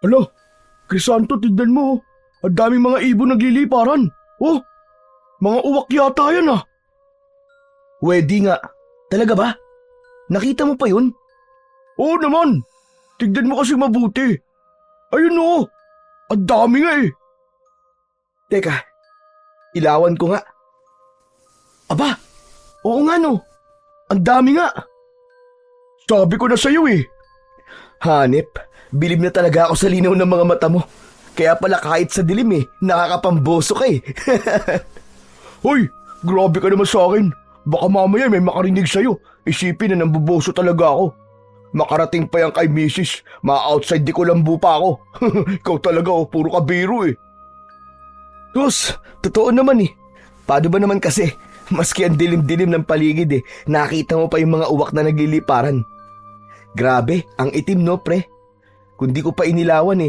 Alo, Crisanto, tignan mo. Ang daming mga ibon nagliliparan. Oh, mga uwak yata yan ah. Pwede nga. Talaga ba? Nakita mo pa yun? Oo naman. Tignan mo kasi mabuti. Ayun oh, ang dami nga eh. Teka, ilawan ko nga. Aba, oo nga no. Ang dami nga. Sabi ko na sa'yo eh. Hanep, bilib na talaga ako sa linaw ng mga mata mo. Kaya pala kahit sa dilim nakakapamboso ka eh. Hoy, grabe ka naman sa akin. Baka mamaya may makarinig sa'yo. Isipin na nambuboso talaga ako. Makarating pa yan kay misis. Ma-outside di ko lambu pa ako. Ikaw talaga puro ka biro eh. Tos, totoo naman eh. Paano ba naman kasi, maski ang dilim-dilim ng paligid nakita mo pa yung mga uwak na nagliliparan. Grabe, ang itim no pre. Kung di ko pa inilawan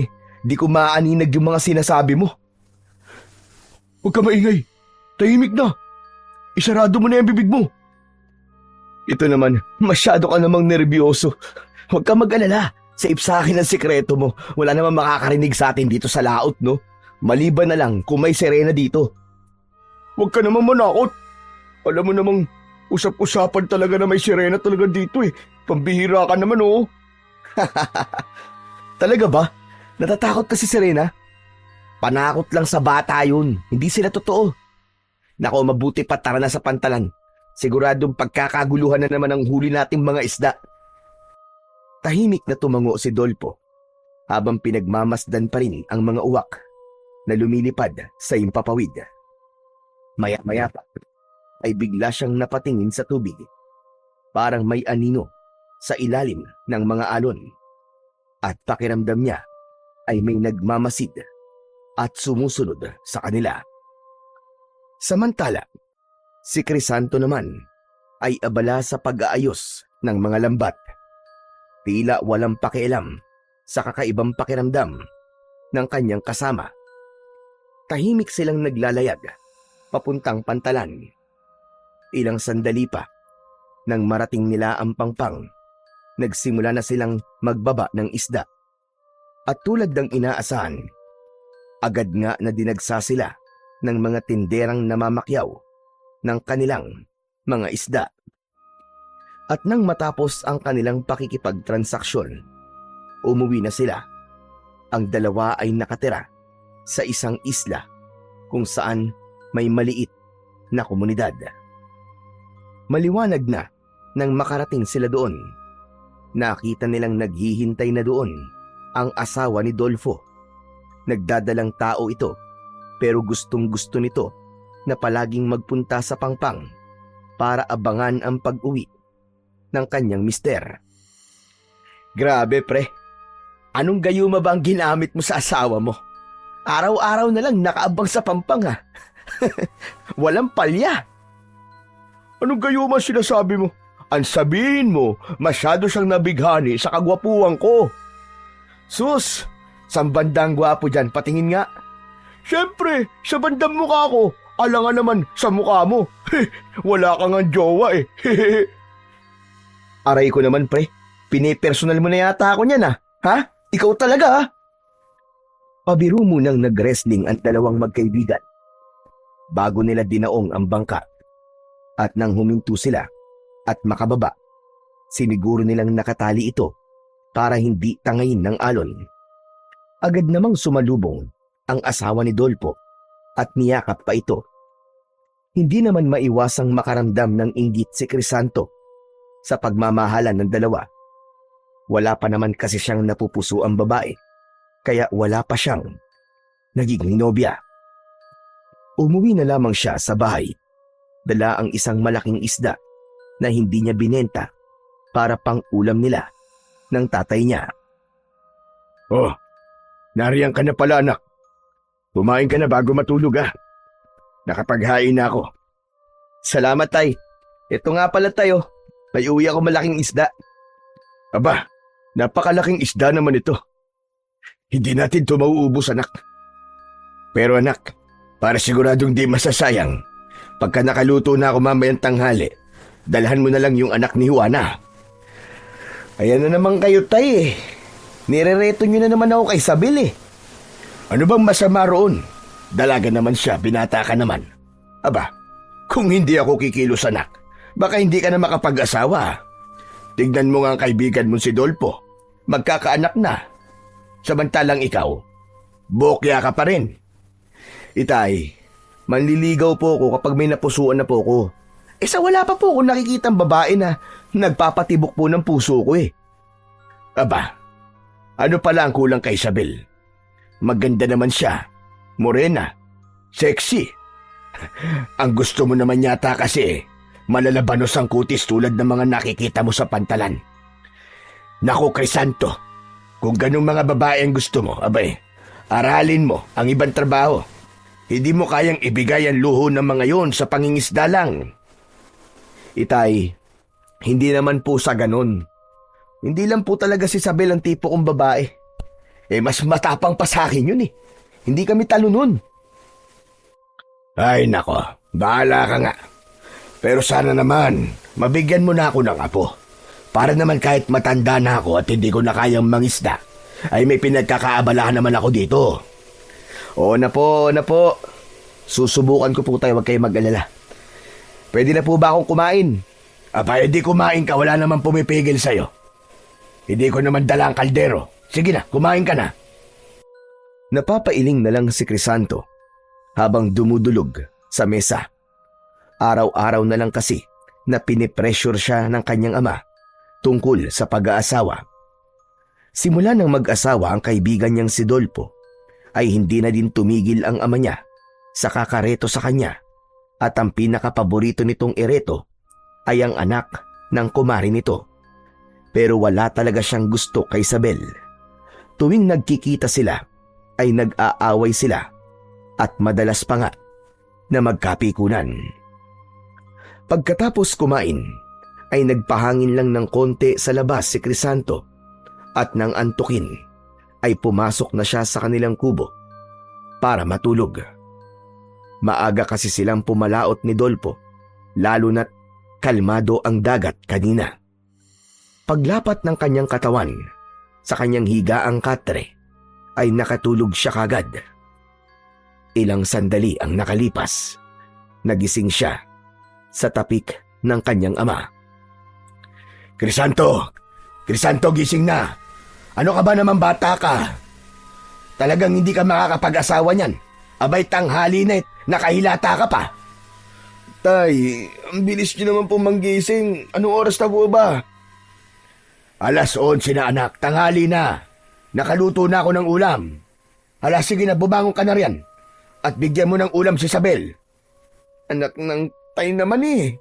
di ko maaninag yung mga sinasabi mo. Huwag ka maingay. Tahimik na. Isarado mo na yung bibig mo. Ito naman, masyado ka namang nerbiyoso. Huwag ka mag-alala. Save sa akin ang sikreto mo. Wala namang makakarinig sa atin dito sa laot, no? Maliban na lang kung may sirena dito. Huwag ka naman manakot. Alam mo namang usap-usapan talaga na may sirena talaga dito eh. Pambihira ka naman oh. Talaga ba? Natatakot ka si Serena? Panakot lang sa bata yun. Hindi sila totoo. Nako, mabuti pa tara na sa pantalan. Siguradong pagkakaguluhan na naman ang huli nating mga isda. Tahimik na tumango si Dolpo habang pinagmamasdan pa rin ang mga uwak na lumilipad sa impapawid. Maya-maya pa ay bigla siyang napatingin sa tubig. Parang may anino sa ilalim ng mga alon. At pakiramdam niya ay may nagmamasid at sumusunod sa kanila. Samantala, si Crisanto naman ay abala sa pag-aayos ng mga lambat. Tila walang pakialam sa kakaibang pakiramdam ng kanyang kasama. Tahimik silang naglalayag papuntang pantalan. Ilang sandali pa, nang marating nila ang pangpang, nagsimula na silang magbaba ng isda. At tulad ng inaasahan, agad nga na dinagsa sila ng mga tinderang namamakyaw ng kanilang mga isda. At nang matapos ang kanilang pakikipagtransaksyon, umuwi na sila. Ang dalawa ay nakatira sa isang isla kung saan may maliit na komunidad. Maliwanag na nang makarating sila doon. Nakita nilang naghihintay na doon ang asawa ni Dolfo. Nagdadalang tao ito pero gustong-gusto nito na palaging magpunta sa pangpang para abangan ang pag-uwi ng kanyang mister. Grabe pre, anong gayuma ba ang ginamit mo sa asawa mo? Araw-araw na lang nakaabang sa pampang ha. Walang palya. Anong gayuma sinasabi mo? Ang sabihin mo, masyado siyang nabighani sa kagwapuan ko. Sus, sang bandang gwapo dyan, patingin nga. Siyempre, sa bandang mukha ko, alangan naman sa mukha mo. Wala kang ang jowa eh. Aray ko naman pre, pinipersonal mo na yata ako niyan ha? Ikaw talaga ha? Pabiro munang nag-wrestling ang dalawang magkaibigan bago nila dinaong ang bangka. At nang huminto sila at makababa, siniguro nilang nakatali ito para hindi tangayin ng alon. Agad namang sumalubong ang asawa ni Dolpo at niyakap pa ito. Hindi naman maiwasang makaramdam ng inggit si Crisanto sa pagmamahalan ng dalawa. Wala pa naman kasi siyang napupuso ang babae, kaya wala pa siyang nagiging nobya. Umuwi na lamang siya sa bahay. Dala ang isang malaking isda na hindi niya binenta para pang ulam nila ng tatay niya. Oh, nariyan ka na pala anak. Kumain ka na bago matulog Nakapaghain na ako. Salamat tay. Ito nga pala tayo. May uwi ako malaking isda. Aba, napakalaking isda naman ito. Hindi natin ito mauubos anak. Pero anak, para siguradong di masasayang, pagka nakaluto na ako mamayang tanghali, dalhan mo na lang yung anak ni Juana. Ayan na naman kayo tay Nirereto nyo na naman ako kay Isabel eh. Ano bang masama roon? Dalaga naman siya, binata ka naman. Aba, kung hindi ako kikilos anak, baka hindi ka na makapag-asawa. Tignan mo nga ang kaibigan mo si Dolpo. Magkakaanak na. Samantalang ikaw, bokya ka pa rin. Itay, manliligaw po ako kapag may napusuan na po ko. Sa wala pa po akong nakikitang babae na nagpapatibok po ng puso ko eh. Aba, ano pala ang kulang kay Isabel? Maganda naman siya, morena, sexy. Ang gusto mo naman yata kasi, malalabanos ang kutis tulad ng mga nakikita mo sa pantalan. Naku, Crisanto, kung ganung mga babae ang gusto mo, abay, aralin mo ang ibang trabaho. Hindi mo kayang ibigay ang luho ng mga yon sa pangingisda lang. Itay, hindi naman po sa ganun. Hindi lang po talaga si Isabel ang tipo kong babae. Mas matapang pa sa akin yun eh. Hindi kami talo nun. Ay nako, bahala ka nga. Pero sana naman, mabigyan mo na ako ng apo. Para naman kahit matanda na ako at hindi ko na kayang mangisda, ay may pinagkakaabalahan naman ako dito. Oo na po, Susubukan ko po tayo, huwag kayo mag-alala. Pwede na po ba akong kumain? Aba, hindi kumain ka, wala naman pumipigil sa'yo. Hindi ko naman dala ang kaldero. Sige na, kumain ka na. Napapailing na lang si Crisanto habang dumudulog sa mesa. Araw-araw na lang kasi na pinipressure siya ng kanyang ama tungkol sa pag-aasawa. Simula nang mag-asawa ang kaibigan niyang si Dolpo, ay hindi na din tumigil ang ama niya sa kakareto sa kanya, at ang pinakapaborito nitong ereto ay ang anak ng kumari nito. Pero wala talaga siyang gusto kay Isabel. Tuwing nagkikita sila ay nag-aaway sila at madalas pa nga na magkapikunan. Pagkatapos kumain ay nagpahangin lang ng konti sa labas si Crisanto, at nang antukin ay pumasok na siya sa kanilang kubo para matulog. Maaga kasi silang pumalaot ni Dolpo, lalo na't kalmado ang dagat kanina. Paglapat ng kanyang katawan sa kanyang higaang katre ay nakatulog siya kagad. Ilang sandali ang nakalipas, nagising siya sa tapik ng kanyang ama. Crisanto, gising na. Ano ka ba naman, bata ka? Talagang hindi ka makakapag-asawa niyan. Abay, tanghali na nakahilata ka pa. Tay, ang bilis niyo naman po manggising. Anong oras na po ba? 11:00 na anak, tanghali na. Nakaluto na ako ng ulam. Hala, sige na, bumangon ka na riyan. At bigyan mo ng ulam si Isabel. Anak ng tay naman eh.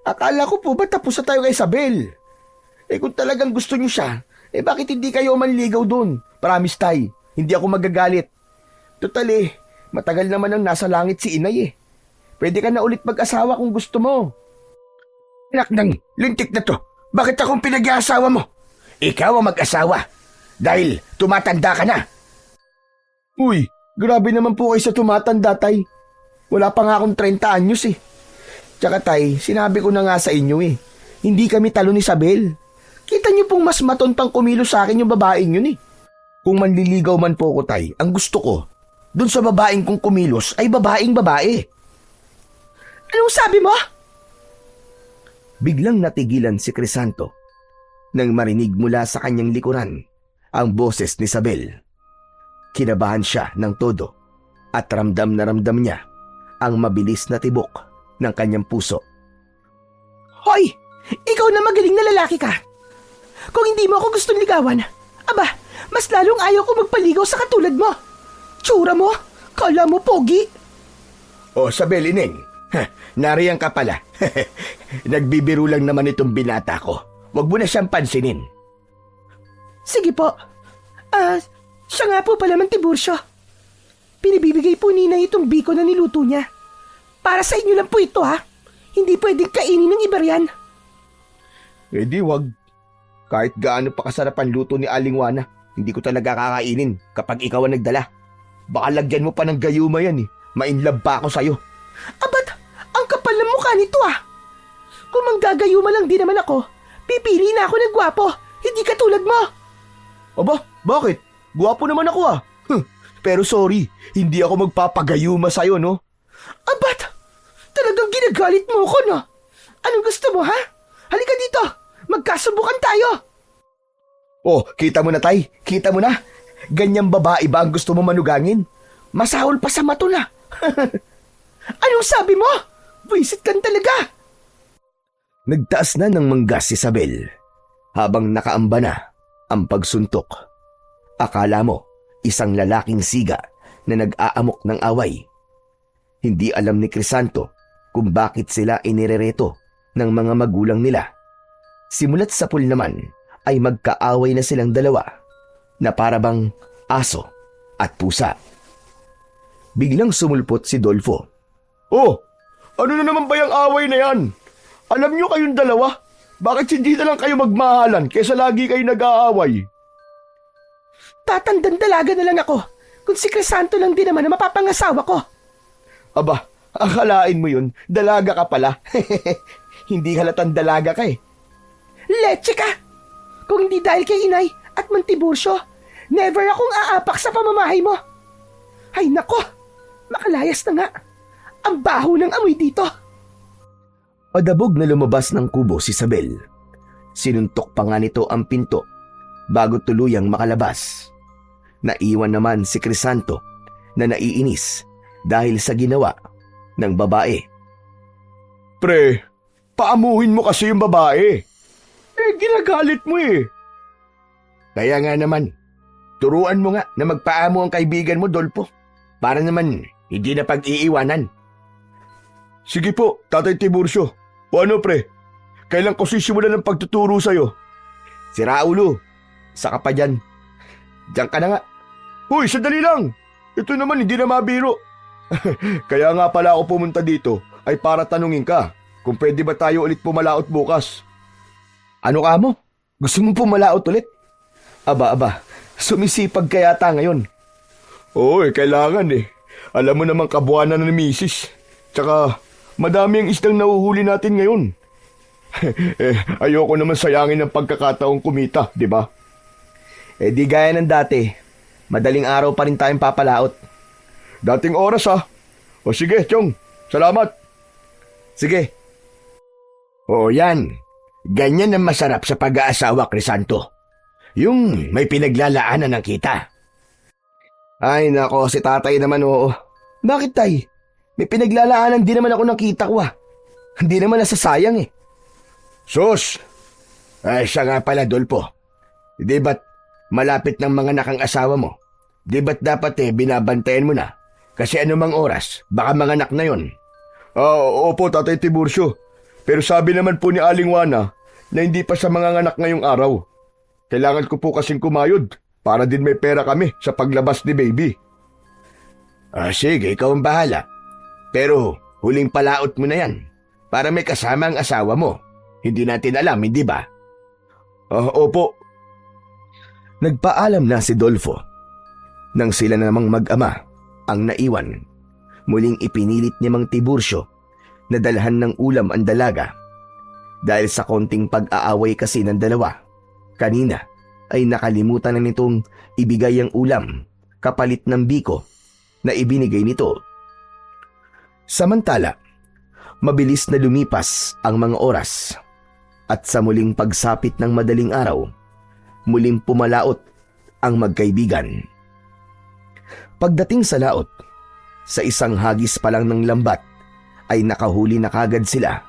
Akala ko po ba tapos na tayo kay Isabel? Kung talagang gusto niyo siya, bakit hindi kayo manligaw doon? Promise tay, hindi ako magagalit. Total matagal naman ang nasa langit si inay eh. Pwede ka na ulit mag-asawa kung gusto mo. Anak ng lintik na to, bakit akong pinag-aasawa mo? Ikaw ang mag-asawa, dahil tumatanda ka na. Uy, grabe naman po kayo sa tumatanda, tay. Wala pa nga akong 30 anyos eh. Tsaka tay, sinabi ko na nga sa inyo hindi kami talo ni Isabel. Kita niyo pong mas maton pang kumilos sa akin yung babaeng yun eh. Kung manliligaw man po ko, tay, ang gusto ko, dun sa babaeng kong kumilos ay babaeng babae. Anong sabi mo? Biglang natigilan si Crisanto nang marinig mula sa kanyang likuran ang boses ni Isabel. Kinabahan siya ng todo at ramdam na ramdam niya ang mabilis na tibok ng kanyang puso. Hoy! Ikaw na magaling na lalaki ka! Kung hindi mo ako gustong ligawan, aba, mas lalong ayaw ko magpaligaw sa katulad mo. Tsura mo, kala mo pogi. O, Isabel, Ineng, nariyan ka pala. Nagbibiro lang naman itong binata ko. Huwag mo na siyang pansinin. Sige po. Siya nga po pala man Tiburcio. Pinibibigay po ni Inay itong biko na niluto niya. Para sa inyo lang po ito ha. Hindi pwedeng kainin ng iba riyan. Di wag. Kahit gaano pa kasarap ang luto ni Aling Juana, hindi ko talaga kakainin kapag ikaw ang nagdala. Baka lagyan mo pa ng gayuma yan Mainlove pa ako sa'yo. Abat, ang kapal ng mukha nito Kung manggagayuma lang din naman ako, pipili na ako ng gwapo, hindi katulad mo. Aba, Bakit? Guwapo naman ako ah. Pero sorry, hindi ako magpapagayuma sa'yo, no? Abat! Talagang ginagalit mo ko, no? Anong gusto mo, ha? Halika dito! Magkasubukan tayo! Oh, kita mo na, Tay. Kita mo na. Ganyang babae ba ang gusto mo manugangin? Masahol pa sa mato na. Anong sabi mo? Buisit kan talaga! Nagtaas na ng manggas si Isabel habang nakaamba na ang pagsuntok. Akala mo isang lalaking siga na nag-aamok ng away. Hindi alam ni Crisanto kung bakit sila inirereto ng mga magulang nila. Simulat sa pool naman ay magkaaway na silang dalawa na parabang aso at pusa. Biglang sumulpot si Dolfo. Oh, ano na naman ba yung away na yan? Alam nyo kayong dalawa? Bakit hindi na lang kayo magmahalan kaysa lagi kayo nag-aaway? Tatandang dalaga na lang ako. Kung si Crisanto lang din naman na mapapangasawa ko. Aba, akalain mo yun, dalaga ka pala. Hindi halatang dalaga ka eh. Leche ka! Kung hindi dahil kay inay at Mantibursyo, never akong aapak sa pamamahay mo. Ay nako, makalayas na nga. Ang baho ng amoy dito. Padabog na lumabas ng kubo si Isabel. Sinuntok pa nga nito ang pinto bago tuluyang makalabas. Naiwan naman si Crisanto na naiinis dahil sa ginawa ng babae. Pre, paamuhin mo kasi yung babae. Ginagalit mo eh. Kaya nga naman, turuan mo nga na magpaamo ang kaibigan mo, Dolpo. Para naman hindi na pag-iiwanan. Sige po, Tatay Tiburcio. O ano pre, kailan ko sisimulan ng pagtuturo sa'yo? Si Raulo, saka pa dyan. Diyan ka na nga. Uy, sandali lang. Ito naman hindi na mabiro. Kaya nga pala ako pumunta dito ay para tanungin ka kung pwede ba tayo ulit pumalaot bukas. Ano ka mo? Gusto mong pumalaot ulit? Aba, sumisipag ka yata ngayon. Oo kailangan eh. Alam mo naman kabuanan ni Mrs. Tsaka madami ang isdang nahuhuli natin ngayon. Ayoko naman sayangin ang pagkakataong kumita, di ba? Di gaya ng dati. Madaling araw pa rin tayong papalaot. Dating oras ha. O sige, Chong. Salamat. Sige. O yan. Ganyan ang masarap sa pag-aasawa, Crisanto. Yung may pinaglalaanan ng kita. Ay nako, si tatay naman oo. Bakit tay? May pinaglalaanan din naman ako ng kita ko ah. Hindi naman nasasayang eh. Sus! Ay siya nga pala, Dolpo. Di ba't malapit ng mga nakang asawa mo? Di ba't dapat binabantayan mo na? Kasi anumang oras, baka manganak na yon. Opo, Tatay Tiburcio. Pero sabi naman po ni Aling Juana na hindi pa siya manganganak ngayong araw. Kailangan ko po kasing kumayod para din may pera kami sa paglabas ni baby. Sige, ikaw ang bahala. Pero huling palaot mo na yan para may kasama ang asawa mo. Hindi natin alam, hindi ba? Opo. Nagpaalam na si Dolfo. Nang sila namang mag-ama ang naiwan, muling ipinilit ni Mang Tiburcio na dalhan ng ulam ang dalaga. Dahil sa konting pag-aaway kasi ng dalawa, kanina ay nakalimutan na nitong ibigay ang ulam kapalit ng biko na ibinigay nito. Samantala, mabilis na lumipas ang mga oras at sa muling pagsapit ng madaling araw, muling pumalaot ang magkaibigan. Pagdating sa laot, sa isang hagis pa lang ng lambat ay nakahuli na kagad sila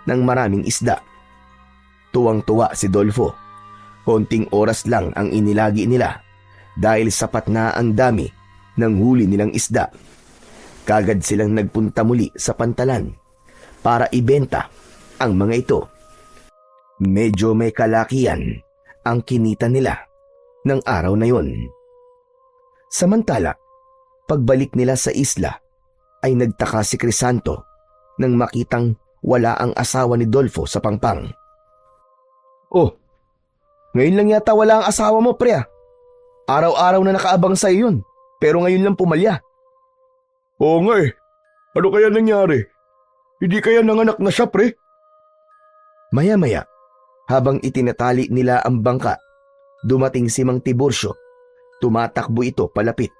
ng maraming isda. Tuwang-tuwa si Dolfo. Konting oras lang ang inilagi nila dahil sapat na ang dami ng huli nilang isda. Kagad silang nagpunta muli sa pantalan para ibenta ang mga ito. Medyo may kalakihan ang kinita nila ng araw na yon. Samantala, pagbalik nila sa isla ay nagtaka si Crisanto nang makitang wala ang asawa ni Dolfo sa pangpang. Oh, ngayon lang yata wala ang asawa mo, pre. Araw-araw na nakaabang sa yun, pero ngayon lang pumalya. Oo nga eh. Ano kaya nangyari? Hindi kaya nanganak na siya, pre? Maya-maya, habang itinatali nila ang bangka, dumating si Mang Tiburcio Tumatakbo ito palapit.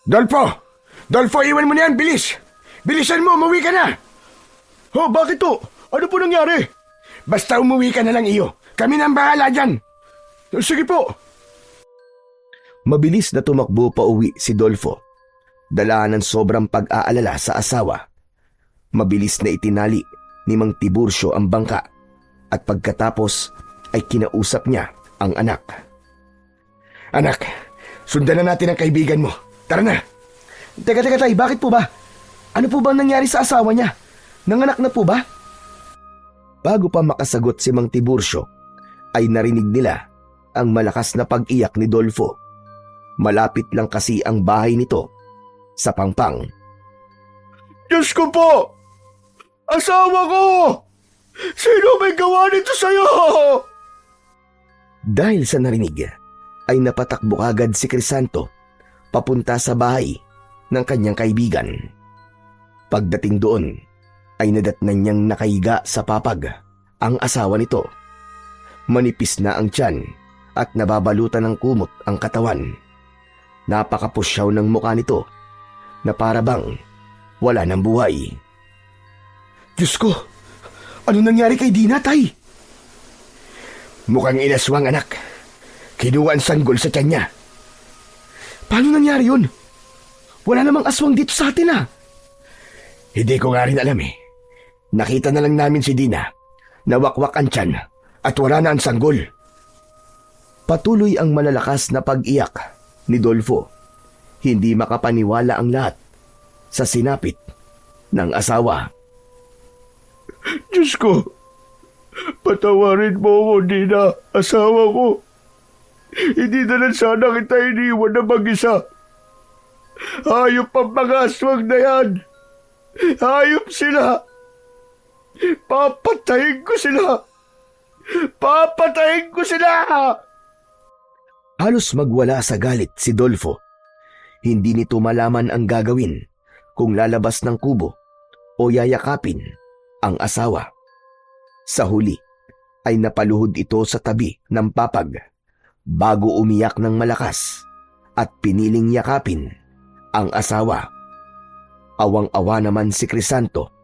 Dolfo! Dolfo, iwan mo na yan, bilis! Bilisan mo, umuwi ka na! Oh, bakit to? Ano po nangyari? Basta umuwi ka na lang iyo. Kami nang bahala dyan. Sige po. Mabilis na tumakbo pa uwi si Dolfo. Dala ng sobrang pag-aalala sa asawa. Mabilis na itinali ni Mang Tiburcio ang bangka at pagkatapos ay kinausap niya ang anak. Anak, sundan na natin ang kaibigan mo. Tara na. Teka, tay, bakit po ba? Ano po bang nangyari sa asawa niya? Nanganak na po ba? Bago pa makasagot si Mang Tiburcio, ay narinig nila ang malakas na pag-iyak ni Dolfo. Malapit lang kasi ang bahay nito sa Pangpang. Diyos ko po! Asawa ko! Sino may gawa nito sa'yo? Dahil sa narinig, ay napatakbo agad si Crisanto papunta sa bahay ng kanyang kaibigan. Pagdating doon, ay nadatnan niyang nakahiga sa papag ang asawa nito. Manipis na ang tiyan at nababalutan ng kumot ang katawan. Napakapusyaw ng mukha nito na para bang wala ng buhay. Diyos ko, ano nangyari kay Dina, tay? Mukhang inaswang, anak. Kinuha ang sanggol sa tiyan niya. Paano nangyari yun? Wala namang aswang dito sa atin, ah. Hindi ko nga rin alam eh. Nakita na lang namin si Dina. Nawakwak ang tiyan at wala na ang sanggol. Patuloy ang malalakas na pag-iyak ni Dolfo. Hindi makapaniwala ang lahat sa sinapit ng asawa. Diyos ko, patawarin mo ako, Dina, asawa ko. Hindi na lang sana kita iniwan na mag-isa. Hayop ang mga aswang na yan. Hayop sila. Papatayin ko sila. Papatayin ko sila. Halos magwala sa galit si Dolfo. Hindi nito malaman ang gagawin kung lalabas ng kubo o yayakapin ang asawa. Sa huli ay napaluhod ito sa tabi ng papag bago umiyak ng malakas at piniling yakapin ang asawa. Awang-awa naman si Crisanto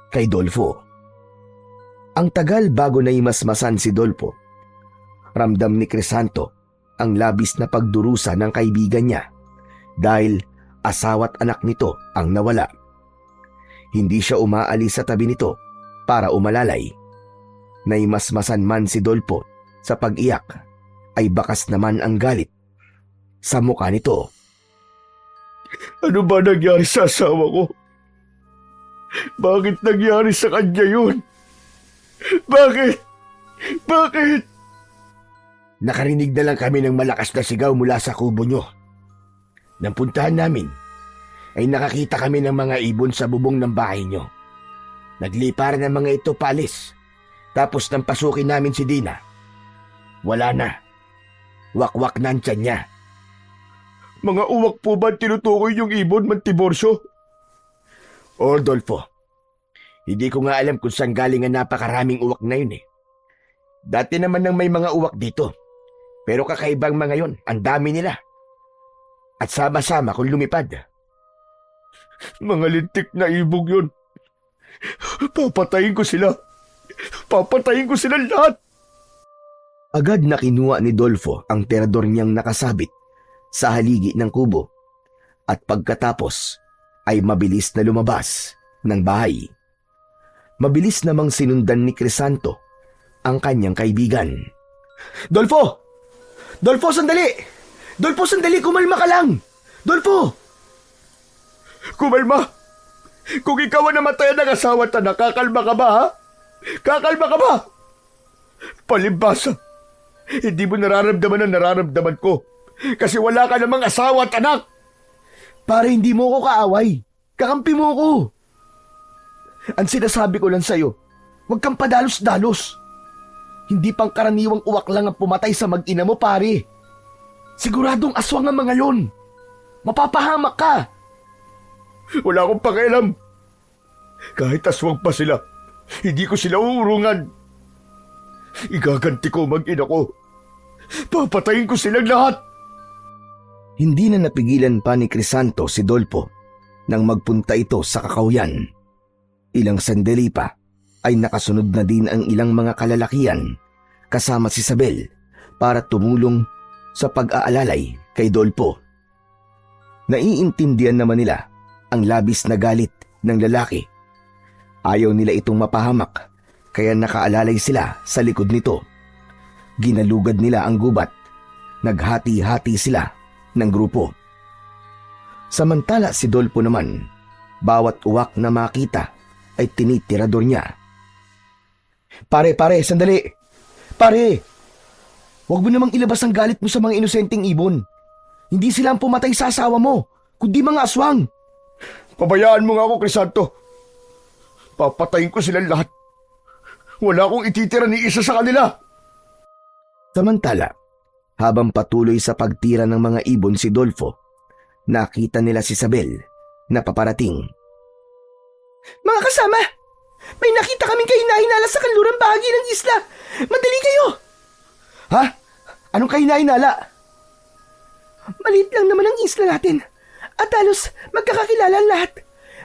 kay Dolfo. Ang tagal bago naimasmasan si Dolfo. Ramdam ni Crisanto ang labis na pagdurusa ng kaibigan niya dahil asawa't anak nito ang nawala. Hindi siya umaalis sa tabi nito para umalalay. Naimasmasan man si Dolfo sa pag-iyak ay bakas naman ang galit sa mukha nito. Ano ba nangyari sa asawa ko? Bakit nangyari sa kanya yun? Bakit? Bakit? Nakarinig na lang kami ng malakas na sigaw mula sa kubo nyo. Nang puntahan namin, ay nakakita kami ng mga ibon sa bubong ng bahay nyo. Nagliparan ng mga ito paalis. Tapos nang pasukin namin si Dina, wala na. Wakwak na ang tiyan niya. Mga uwak po ba tinutukoy yung ibon, Mang Tiburcio? O, Dolfo, hindi ko nga alam kung saan galing ang napakaraming uwak na yun eh. Dati naman nang may mga uwak dito. Pero kakaibang mga yun, ang dami nila. At sama-sama kung lumipad. Mga lintik na ibog yun. Papatayin ko sila. Papatayin ko sila lahat. Agad na kinuha ni Dolfo ang terador niyang nakasabit sa haligi ng kubo at pagkatapos ay mabilis na lumabas ng bahay. Mabilis namang sinundan ni Crisanto ang kanyang kaibigan. Dolfo! Dolfo, sandali! Dolfo, sandali! Kumalma ka lang! Dolfo! Kumalma! Kung ikaw ang namatayan ng asawa at anak, kakalma ka ba, ha? Kakalma ka ba? Palibasa! Hindi mo nararamdaman ang nararamdaman ko. Kasi wala ka namang asawa at anak. Para hindi mo ko kaaway. Kakampi mo ko. Ang sinasabi ko lang sa'yo, huwag kang padalos-dalos. Hindi pang karaniwang uwak lang ang pumatay sa mag-ina mo, pare. Siguradong aswang ang mga yon. Mapapahamak ka. Wala akong pakialam. Kahit aswang pa sila, hindi ko sila uurungan. Igaganti ko mag-ina ko. Papatayin ko silang lahat. Hindi na napigilan pa ni Crisanto si Dolpo nang magpunta ito sa kakawyan. Ilang sandali pa ay nakasunod na din ang ilang mga kalalakian kasama si Isabel para tumulong sa pag-aalalay kay Dolpo. Naiintindihan naman nila ang labis na galit ng lalaki. Ayaw nila itong mapahamak kaya nakaalalay sila sa likod nito. Ginalugad nila ang gubat. Naghati-hati sila ng grupo. Samantala si Dolpo naman, bawat uwak na makita ay tinitirador niya. Pare, sandali! Pare! Huwag mo namang ilabas ang galit mo sa mga inosenteng ibon. Hindi sila ang pumatay sa asawa mo, kundi mga aswang. Pabayaan mo nga ako, Crisanto. Papatayin ko silang lahat. Wala akong ititira ni isa sa kanila. Samantala, habang patuloy sa pagtira ng mga ibon si Dolfo, nakita nila si Isabel na paparating. Mga kasama, may nakita kaming kahinahinala sa kanlurang bahagi ng isla. Madali kayo! Ha? Anong kahinahinala? Maliit lang naman ang isla natin at halos magkakakilala ang lahat.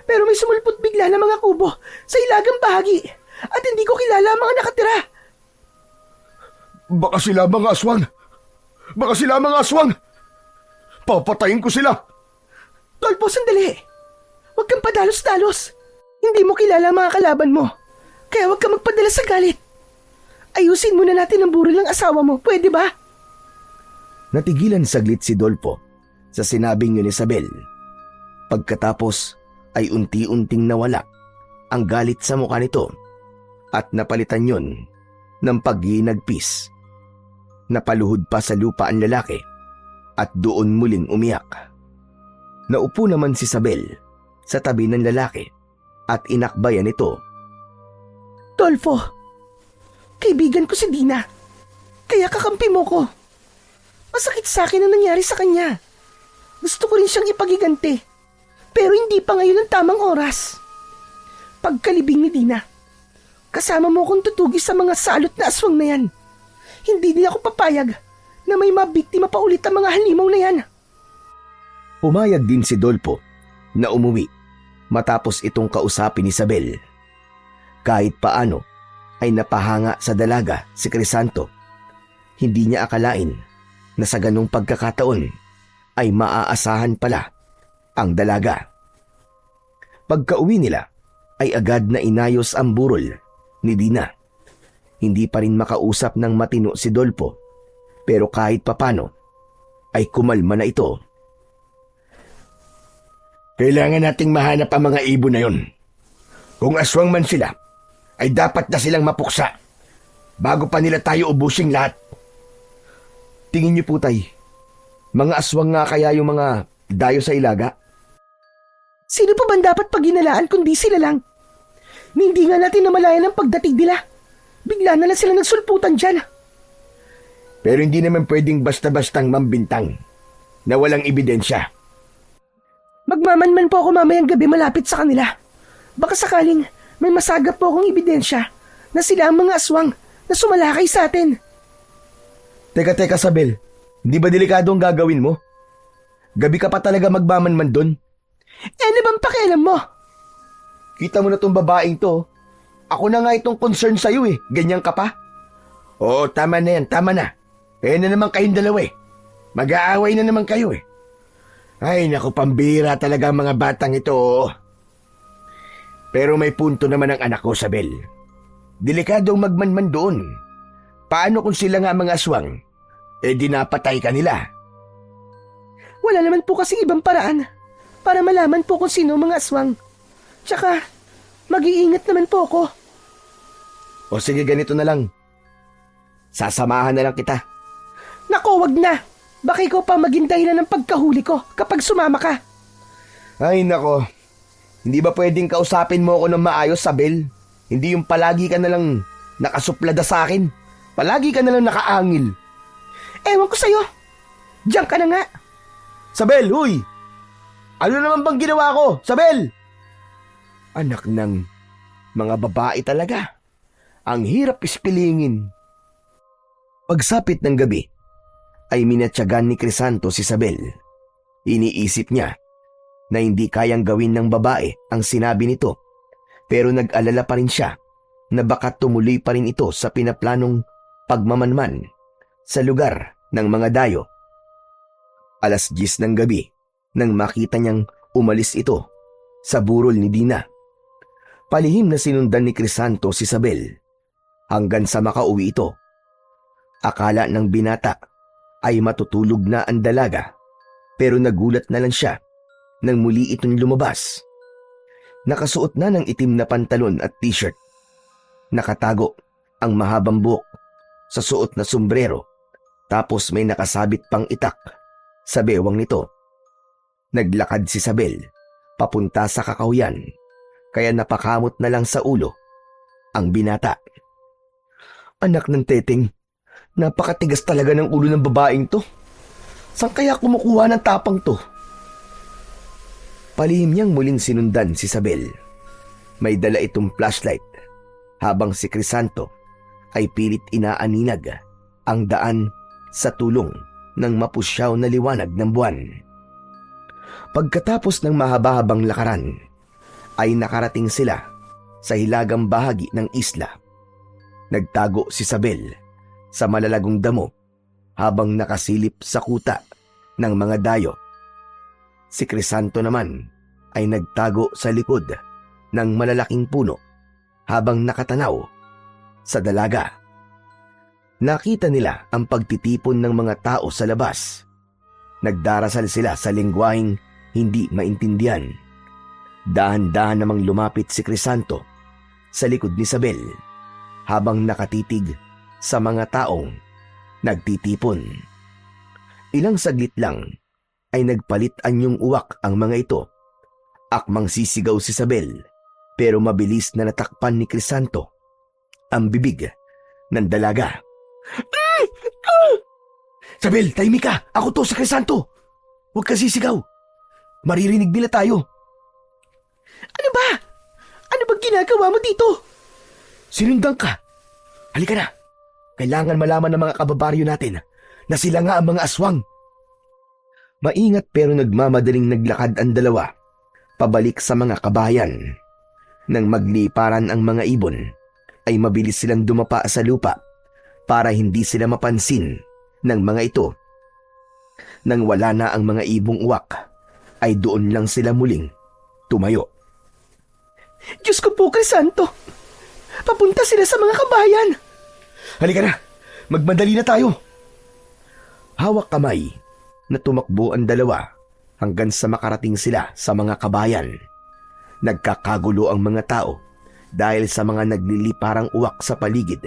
Pero may sumulpot bigla na mga kubo sa ilagang bahagi at hindi ko kilala ang mga nakatira. Baka sila mga aswang. Baka sila mga aswang. Papatayin ko sila. Dolpo, sandali. Huwag kang padalos-dalos. Hindi mo kilala ang mga kalaban mo. Kaya huwag kang magpadala sa galit. Ayusin muna natin ang burol ng asawa mo. Pwede ba? Natigilan saglit si Dolfo sa sinabing yun ni Isabel. Pagkatapos ay unti-unting nawala ang galit sa mukha nito at napalitan yun ng paghinagpis. Napaluhod pa sa lupa ang lalaki at doon muling umiyak. Naupo naman si Isabel sa tabi ng lalaki at inakbayan ito. Dolfo, kaibigan ko si Dina. Kaya kakampi mo ko. Masakit sa akin ang nangyari sa kanya. Gusto ko rin siyang ipagiganti. Pero hindi pa ngayon ang tamang oras. Pagkalibing ni Dina, kasama mo akong tutugi sa mga salot na aswang na yan. Hindi din ako papayag na may mabiktima pa ulit ang mga halimaw na yan. Pumayag din si Dolpo na umuwi matapos itong kausapin ni Isabel. Kahit paano ay napahanga sa dalaga si Crisanto. Hindi niya akalain na sa ganung pagkakataon ay maaasahan pala ang dalaga. Pagkauwi nila ay agad na inayos ang burol ni Dina. Hindi pa rin makausap ng matino si Dolpo, pero kahit papano ay kumalma na ito. Kailangan nating mahanap ang mga ibon na yon. Kung aswang man sila, ay dapat na silang mapuksa bago pa nila tayo ubusing lahat. Tingin niyo po, tay, mga aswang nga kaya yung mga dayo sa ilaga? Sino pa ba dapat paginalaan kundi sila lang? Hindi nga natin namalayan ang pagdating nila. Bigla na lang sila nagsulputan dyan. Pero hindi naman pwedeng basta-bastang mambintang na walang ebidensya. Magmamanman po ako mamayang gabi malapit sa kanila. Baka sakaling may masagap po akong ebidensya na sila ang mga aswang na sumalakay sa atin. Teka, Isabel. Hindi ba delikado ang gagawin mo? Gabi ka pa talaga magmamanman doon? Ano bang pakialam mo? Kita mo na tong babaeng to. Ako na nga itong concern sa'yo eh. Ganyan ka pa? Oo, tama na yan, tama na. Kaya na naman kayong dalawa eh. Mag-aaway na naman kayo eh. Ay, naku, pambira talaga ang mga batang ito. Pero may punto naman ang anak ko, Isabel. Delikadong magmanman doon. Paano kung sila nga mga aswang? Di napatay ka nila. Wala naman po kasing ibang paraan para malaman po kung sino mga aswang. Tsaka, mag-iingat naman po ako. O sige, ganito na lang. Sasamahan na lang kita. Nako, wag na. Baka ikaw pa maging dahilan ng pagkahuli ko kapag sumama ka. Ay, nako. Hindi ba pwedeng kausapin mo ako ng maayos, Isabel? Hindi yung palagi ka na lang nakasuplada sa akin. Palagi ka na lang nakaangil. Ewan ko sa'yo. Diyan ka na nga. Isabel, huy! Ano naman bang ginawa ko? Isabel! Anak ng mga babae talaga. Ang hirap ispilingin. Pagsapit ng gabi, ay minatyagan ni Crisanto si Isabel Iniisip niya na hindi kayang gawin ng babae ang sinabi nito, pero nag-alala pa rin siya na baka tumuloy pa rin ito sa pinaplanong pagmamanman sa lugar ng mga dayo. 10:00 ng gabi nang makita niyang umalis ito sa burol ni Dina. Palihim na sinundan ni Crisanto si Isabel hanggang sa makauwi ito. Akala ng binata ay matutulog na ang dalaga, pero nagulat na lang siya nang muli itong lumabas. Nakasuot na ng itim na pantalon at t-shirt. Nakatago ang mahabang buhok sa suot na sombrero, tapos may nakasabit pang itak sa bewang nito. Naglakad si Isabel papunta sa kakahuyan, kaya napakamot na lang sa ulo ang binata. Anak ng teteng, napakatigas talaga ng ulo ng babaeng to. Saan kaya kumukuha ng tapang to? Palihim niyang muling sinundan si Isabel. May dala itong flashlight, habang si Crisanto ay pilit inaaninag ang daan sa tulong ng mapusyaw na liwanag ng buwan. Pagkatapos ng mahaba-habang lakaran, ay nakarating sila sa hilagang bahagi ng isla. Nagtago si Isabel sa malalagong damo habang nakasilip sa kuta ng mga dayo. Si Crisanto naman ay nagtago sa likod ng malalaking puno habang nakatanaw sa dalaga. Nakita nila ang pagtitipon ng mga tao sa labas. Nagdarasal sila sa lengguwaheng hindi maintindihan. Dahan-dahan namang lumapit si Crisanto sa likod ni Isabel habang nakatitig sa mga taong nagtitipon. Ilang saglit lang ay nagpalit anyong uwak ang mga ito. Akmang sisigaw si Isabel, pero mabilis na natakpan ni Crisanto ang bibig ng dalaga. Isabel, tahimik ka! Ako to, si Crisanto! Huwag ka sisigaw! Maririnig nila tayo! Ano ba? Ano bang ginagawa mo dito? Sinundan ka! Halika na! Kailangan malaman ng mga kababaryo natin na sila nga ang mga aswang. Maingat pero nagmamadaling naglakad ang dalawa pabalik sa mga kabahayan. Nang magliparan ang mga ibon, ay mabilis silang dumapa sa lupa para hindi sila mapansin ng mga ito. Nang wala na ang mga ibong uwak, ay doon lang sila muling tumayo. Diyos ko po, Crisanto! Papunta sila sa mga kabayan! Halika na! Magmadali na tayo! Hawak kamay na tumakbo ang dalawa hanggang sa makarating sila sa mga kabayan. Nagkakagulo ang mga tao dahil sa mga nagliliparang uwak sa paligid.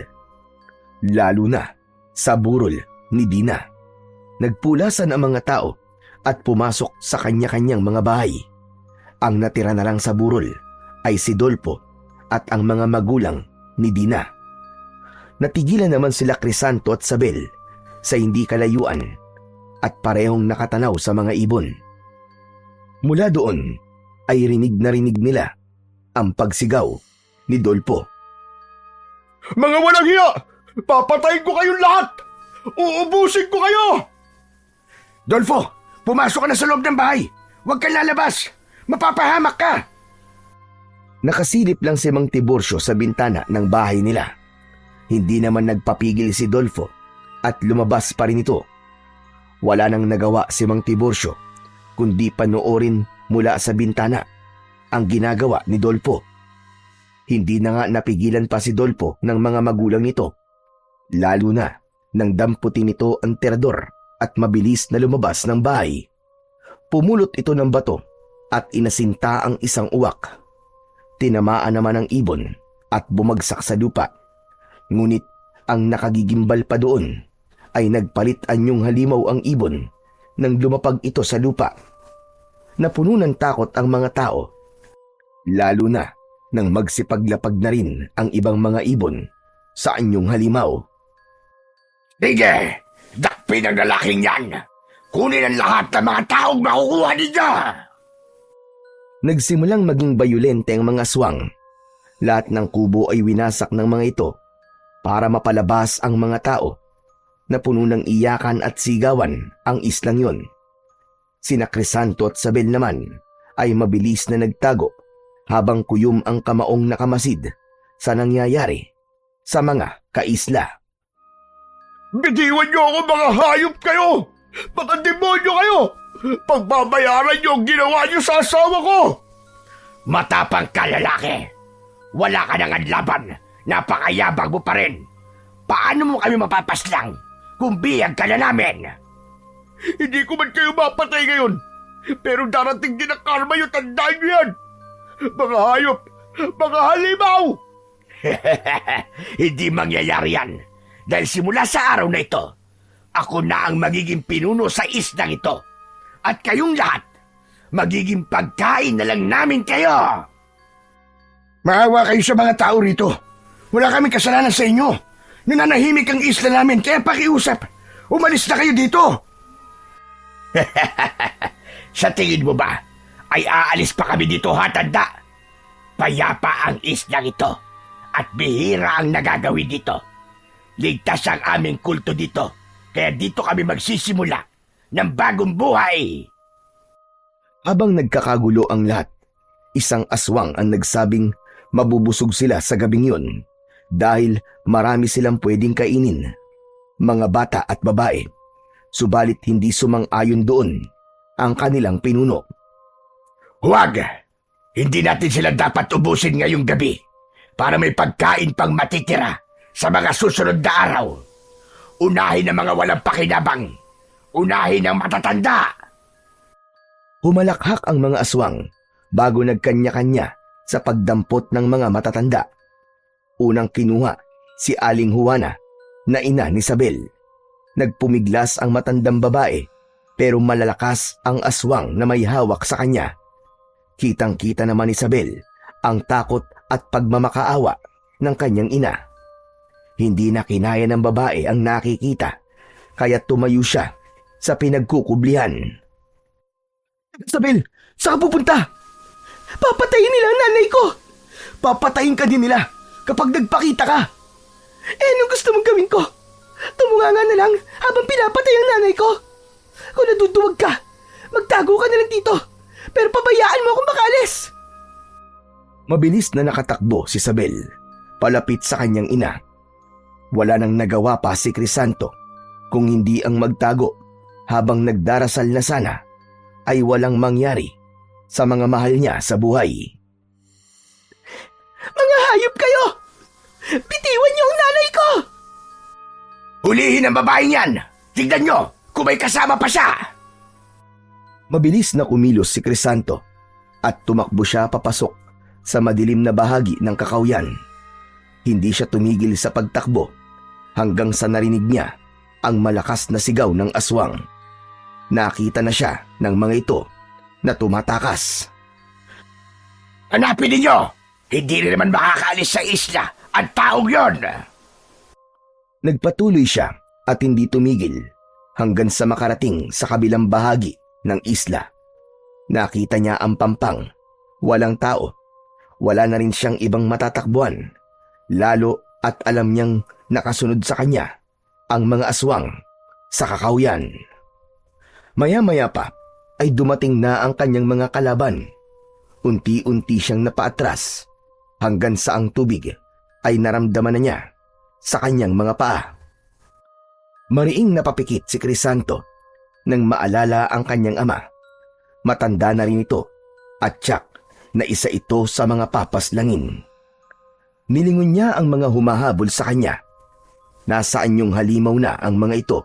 Lalo na sa burol ni Dina. Nagpulasan ang mga tao at pumasok sa kanya-kanyang mga bahay. Ang natira na lang sa burol ay si Dolpo at ang mga magulang ni Dina. Natigilan naman sila Crisanto at Isabel sa hindi kalayuan at parehong nakatanaw sa mga ibon. Mula doon ay rinig nila ang pagsigaw ni Dolpo. Mga walang hiya! Papatayin ko kayong lahat! Uubusin ko kayo! Dolfo, pumasok ka na sa loob ng bahay! Huwag kang lalabas! Mapapahamak ka! Nakasilip lang si Mang Tiburcio sa bintana ng bahay nila. Hindi naman nagpapigil si Dolfo at lumabas pa rin ito. Wala nang nagawa si Mang Tiburcio kundi panoorin mula sa bintana ang ginagawa ni Dolfo. Hindi na nga napigilan pa si Dolfo ng mga magulang nito, lalo na nang damputin nito ang terador at mabilis na lumabas ng bahay. Pumulot ito ng bato at inasinta ang isang uwak. Tinamaan naman ang ibon at bumagsak sa lupa. Ngunit ang nakagigimbal pa doon ay nagpalit anyong halimaw ang ibon nang lumapag ito sa lupa. Napuno ng takot ang mga tao, lalo na nang magsipaglapag na rin ang ibang mga ibon sa anyong halimaw. Sige! Dakpin ang lalaking yan! Kunin ang lahat ng mga taong makukuha ninyo! Nagsimulang maging bayulente ang mga aswang. Lahat ng kubo ay winasak ng mga ito para mapalabas ang mga tao. Na puno ng iyakan at sigawan ang islang yon. Sina Crisanto at Sabel naman ay mabilis na nagtago habang kuyom ang kamaong nakamasid sa nangyayari sa mga kaisla. Bitiwan niyo ako, mga hayop kayo! Mga demonyo kayo! Pagbabayaran niyo ang ginawa niyo sa asawa ko! Matapang ka, lalaki. Wala ka nang laban. Napakayabang mo pa rin. Paano mo kami mapapaslang kung biyag ka na namin? Hindi ko man kayo mapatay ngayon. Pero darating din ang karma yung tandaan niyo yan. Mga hayop! Mga halimaw! Hindi mangyayari yan. Dahil simula sa araw na ito, ako na ang magiging pinuno sa islang ito. At kayong lahat, magiging pagkain na lang namin kayo. Maawa kayo sa mga tao rito. Wala kaming kasalanan sa inyo. Nananahimik ang isla namin, kaya pakiusap. Umalis na kayo dito. Sa tingin mo ba, ay aalis pa kami dito, hatanda? Payapa ang islang ito at bihira ang nagagawin dito. Ligtas ang aming kulto dito, kaya dito kami magsisimula ng bagong buhay. Habang nagkakagulo ang lahat, isang aswang ang nagsabing mabubusog sila sa gabing yun dahil marami silang pwedeng kainin, mga bata at babae. Subalit hindi sumang-ayon doon ang kanilang pinuno. Huwag! Hindi natin sila dapat ubusin ngayong gabi para may pagkain pang matitira sa mga susunod na araw. Unahin ang mga walang pakinabang. Unahin ang matatanda. Humalakhak ang mga aswang bago nagkanya-kanya sa pagdampot ng mga matatanda. Unang kinuha si Aling Juana na ina ni Sabel. Nagpumiglas ang matandang babae pero malalakas ang aswang na may hawak sa kanya. Kitang-kita naman ni Sabel ang takot at pagmamakaawa ng kanyang ina. Hindi na kinaya ng babae ang nakikita, kaya tumayo siya sa pinagkukublihan. Sabel, saan ka pupunta? Papatayin nila ang nanay ko! Papatayin ka din nila kapag nagpakita ka! Anong gusto mong gawin ko? Tumunganga na lang habang pinapatay ang nanay ko! Kung naduduwag ka, magtago ka na lang dito! Pero pabayaan mo akong makalis! Mabilis na nakatakbo si Sabel, palapit sa kanyang ina. Wala nang nagawa pa si Crisanto kung hindi ang magtago habang nagdarasal na sana ay walang mangyari sa mga mahal niya sa buhay. Mga hayop kayo! Bitiwan niyo ang nanay ko! Hulihin ang babaeng yan! Tignan nyo kung may kasama pa siya! Mabilis na kumilos si Crisanto at tumakbo siya papasok sa madilim na bahagi ng kakawyan. Hindi siya tumigil sa pagtakbo hanggang sa narinig niya ang malakas na sigaw ng aswang. Nakita na siya ng mga ito na tumatakas. Hanapin ninyo! Hindi rin naman makakaalis sa isla ang taong yon! Nagpatuloy siya at hindi tumigil hanggang sa makarating sa kabilang bahagi ng isla. Nakita niya ang pampang. Walang tao. Wala na rin siyang ibang matatakbuhan. Lalo at alam niyang nakasunod sa kanya ang mga aswang sa kakawyan. Maya-maya pa ay dumating na ang kanyang mga kalaban. Unti-unti siyang napaatras hanggang sa ang tubig ay naramdaman na niya sa kanyang mga paa. Mariing napapikit si Crisanto nang maalala ang kanyang ama. Matanda na rin ito at tiyak na isa ito sa mga papaslangin. Nilingon niya ang mga humahabol sa kanya. Nasaan yung halimaw na ang mga ito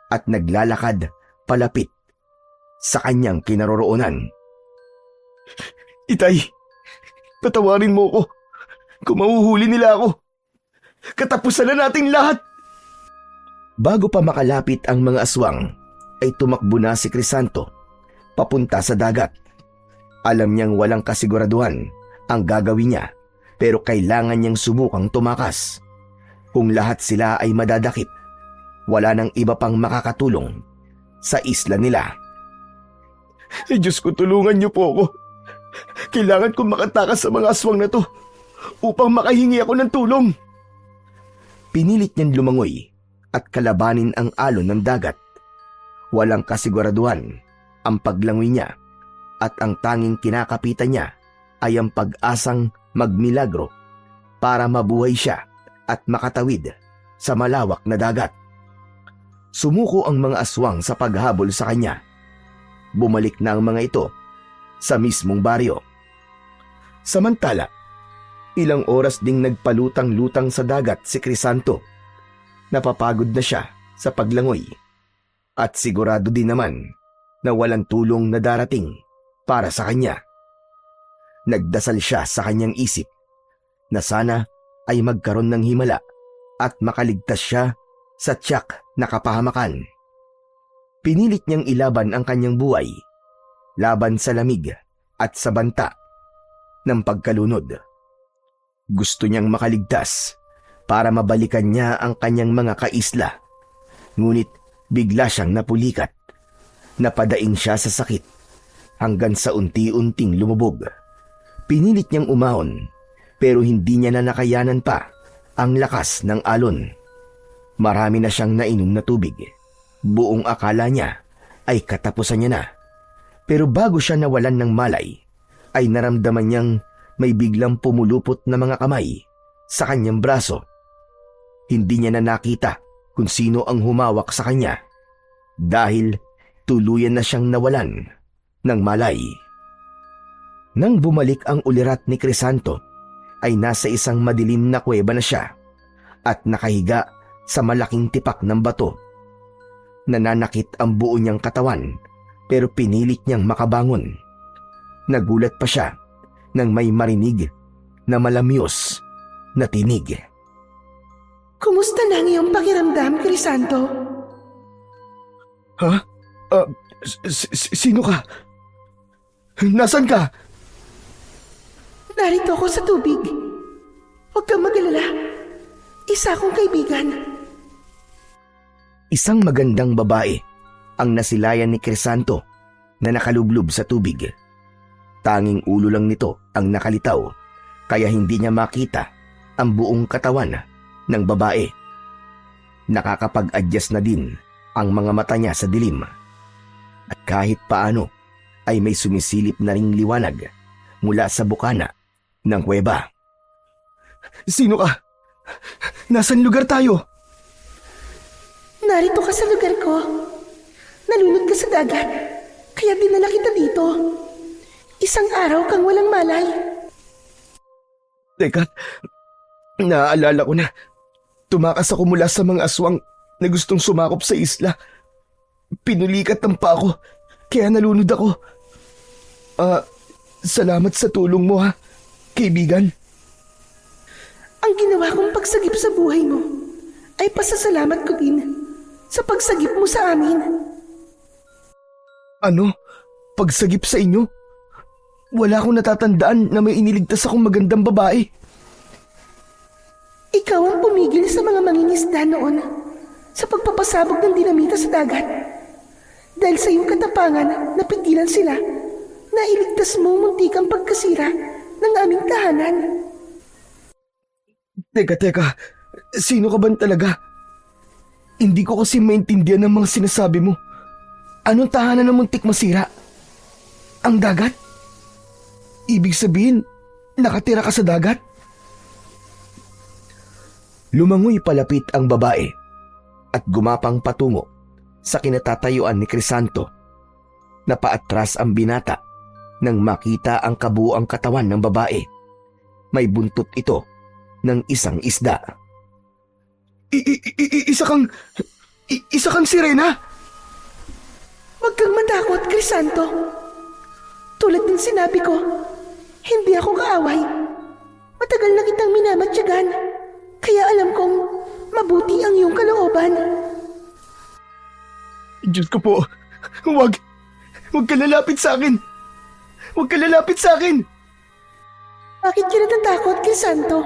at naglalakad palapit sa kanyang kinaroroonan. Itay, patawarin mo ko. Kung mahuhuli nila ako, katapusan na nating lahat. Bago pa makalapit ang mga aswang, ay tumakbo na si Crisanto papunta sa dagat. Alam niyang walang kasiguraduhan ang gagawin niya, pero kailangan niyang subukang tumakas. Kung lahat sila ay madadakip, wala nang iba pang makakatulong sa isla nila. Diyos ko, tulungan niyo po ako. Kailangan kong makatakas sa mga aswang na to upang makahingi ako ng tulong. Pinilit niyang lumangoy at kalabanin ang alon ng dagat. Walang kasiguraduhan ang paglangoy niya at ang tanging kinakapitan niya ay ang pag-asang magmilagro para mabuhay siya at makatawid sa malawak na dagat. Sumuko ang mga aswang sa paghabol sa kanya. Bumalik na ang mga ito sa mismong baryo. Samantala, ilang oras ding nagpalutang-lutang sa dagat si Crisanto. Napapagod na siya sa paglangoy at sigurado din naman na walang tulong na darating para sa kanya. Nagdasal siya sa kanyang isip na sana ay magkaroon ng himala at makaligtas siya sa tiyak na kapahamakan. Pinilit niyang ilaban ang kanyang buhay laban sa lamig at sa banta ng pagkalunod. Gusto niyang makaligtas para mabalikan niya ang kanyang mga kaisla. Ngunit bigla siyang napulikat. Napadaing siya sa sakit hanggang sa unti-unting lumubog. Pinilit niyang umahon pero hindi niya na nakayanan pa ang lakas ng alon. Marami na siyang nainom na tubig. Buong akala niya ay katapusan niya na. Pero bago siya nawalan ng malay, ay naramdaman niyang may biglang pumulupot na mga kamay sa kanyang braso. Hindi niya na nakita kung sino ang humawak sa kanya dahil tuluyan na siyang nawalan ng malay. Nang bumalik ang ulirat ni Crisanto, ay nasa isang madilim na kuweba na siya at nakahiga sa malaking tipak ng bato. Nananakit ang buo niyang katawan pero pinilit niyang makabangon. Nagulat pa siya nang may marinig na malamyos na tinig. Kumusta na ang iyong pakiramdam, Crisanto? Ha? Sino ka? Nasaan ka? Narito ako sa tubig. Huwag kang mag-alala. Isa akong kaibigan. Isang magandang babae ang nasilayan ni Crisanto na nakalublob sa tubig. Tanging ulo lang nito ang nakalitaw kaya hindi niya makita ang buong katawan ng babae. Nakakapag-adjust na din ang mga mata niya sa dilim. At kahit paano ay may sumisilip na ring liwanag mula sa bukana ng kuweba. Sino ka? Nasaan lugar tayo? Narito ka sa lugar ko. Nalunod ka sa dagat. Kaya dinala kita dito. Isang araw kang walang malay. Teka, naaalala ko na. Tumakas ako mula sa mga aswang na gustong sumakop sa isla. Pinulikat ng pa ako, kaya nalunod ako. Salamat sa tulong mo ha, kaibigan. Ang ginawa kong pagsagip sa buhay mo ay pasasalamat ko din sa pagsagip mo sa amin. Ano? Pagsagip sa inyo? Wala akong natatandaan na may iniligtas akong magandang babae. Ikaw ang pumigil sa mga mangingisda noon sa pagpapasabog ng dinamita sa dagat. Dahil sa iyong katapangan, napigilan sila na iligtas mo muntikang pagkasira ng aming tahanan. Teka, sino ka ba talaga? Hindi ko kasi maintindihan ang mga sinasabi mo. Anong tahanan ng muntik masira? Ang dagat? Ibig sabihin, nakatira ka sa dagat? Lumangoy palapit ang babae at gumapang patungo sa kinatatayuan ni Crisanto. Napaatras ang binata nang makita ang kabuuang katawan ng babae. May buntot ito ng isang isda. Isa kang sirena? Huwag kang matakot, Crisanto. Tulad ng sinabi ko, hindi ako kaaway. Matagal na kitang minamatyagan, kaya alam kong mabuti ang iyong kalooban. Diyos ko po, huwag ka lalapit sa akin. Huwag ka lalapit sa akin. Bakit ka natatakot, Crisanto?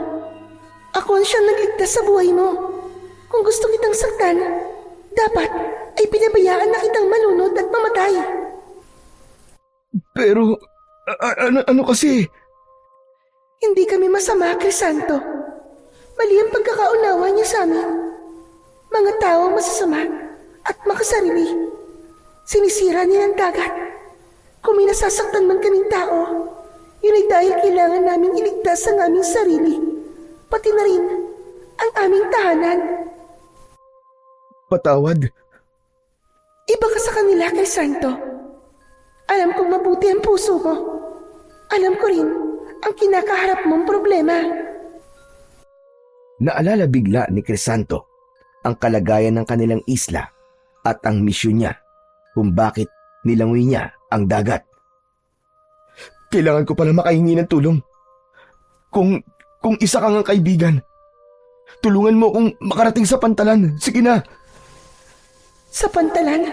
Ako ang siyang nagligtas sa buhay mo. Kung gusto kitang saktan, dapat ay pinabayaan na kitang malunod at mamatay. Pero, ano kasi? Hindi kami masama, Crisanto. Mali ang pagkakaunawa niya sa amin. Mga tao masasama at makasarili. Sinisira niya ang dagat. Kung may nasasaktan man kaming tao, yun ay dahil kailangan naming iligtas ang aming sarili, pati na rin ang aming tahanan. Patawad. Iba ka sa kanila, Crisanto. Alam kong mabuti ang puso mo. Alam ko rin ang kinakaharap mong problema. Naalala bigla ni Crisanto ang kalagayan ng kanilang isla at ang misyon niya kung bakit nilangoy niya ang dagat. Kailangan ko pala makahingi ng tulong. Kung isa kang ang kaibigan, tulungan mo akong makarating sa pantalan. Sige na. Sa pantalan?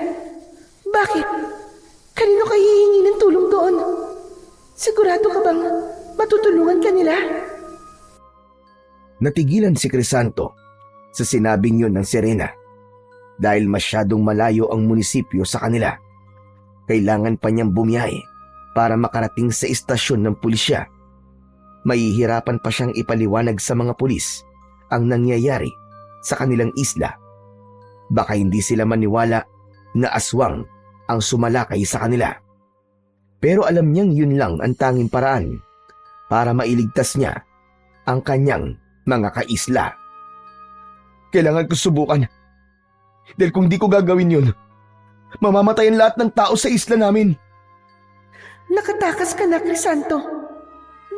Bakit? Kanino ka hihingi ng tulong doon? Sigurado ka bang matutulungan ka nila? Natigilan si Crisanto sa sinabing yun ng Serena dahil masyadong malayo ang munisipyo sa kanila. Kailangan pa niyang bumiyahe para makarating sa istasyon ng pulisya. Mahihirapan pa siyang ipaliwanag sa mga pulis ang nangyayari sa kanilang isla. Baka hindi sila maniwala na aswang ang sumalakay sa kanila. Pero alam niyang yun lang ang tanging paraan para mailigtas niya ang kanyang mga kaisla. Kailangan ko subukan. Dahil kung di ko gagawin yun, mamamatay ang lahat ng tao sa isla namin. Nakatakas ka na, Crisanto.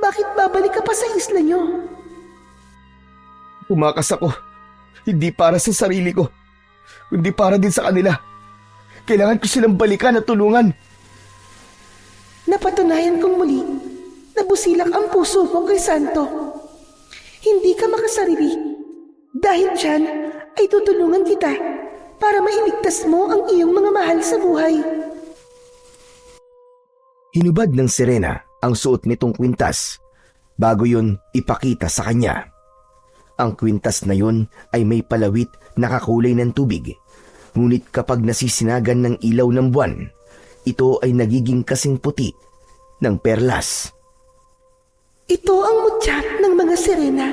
Bakit babalik ka pa sa isla niyo? Tumakas ako. Hindi para sa sarili ko, kundi para din sa kanila. Kailangan ko silang balikan at tulungan. Napatunayan kong muli na busilak ang puso mo, Crisanto. Hindi ka makasarili. Dahil dyan ay tutulungan kita para mailigtas mo ang iyong mga mahal sa buhay. Hinubad ng Serena ang suot nitong kwintas bago yun ipakita sa kanya. Ang kwintas na yun ay may palawit na kakulay ng tubig. Ngunit kapag nasisinagan ng ilaw ng buwan, ito ay nagiging kasing puti ng perlas. Ito ang mutya ng mga Serena.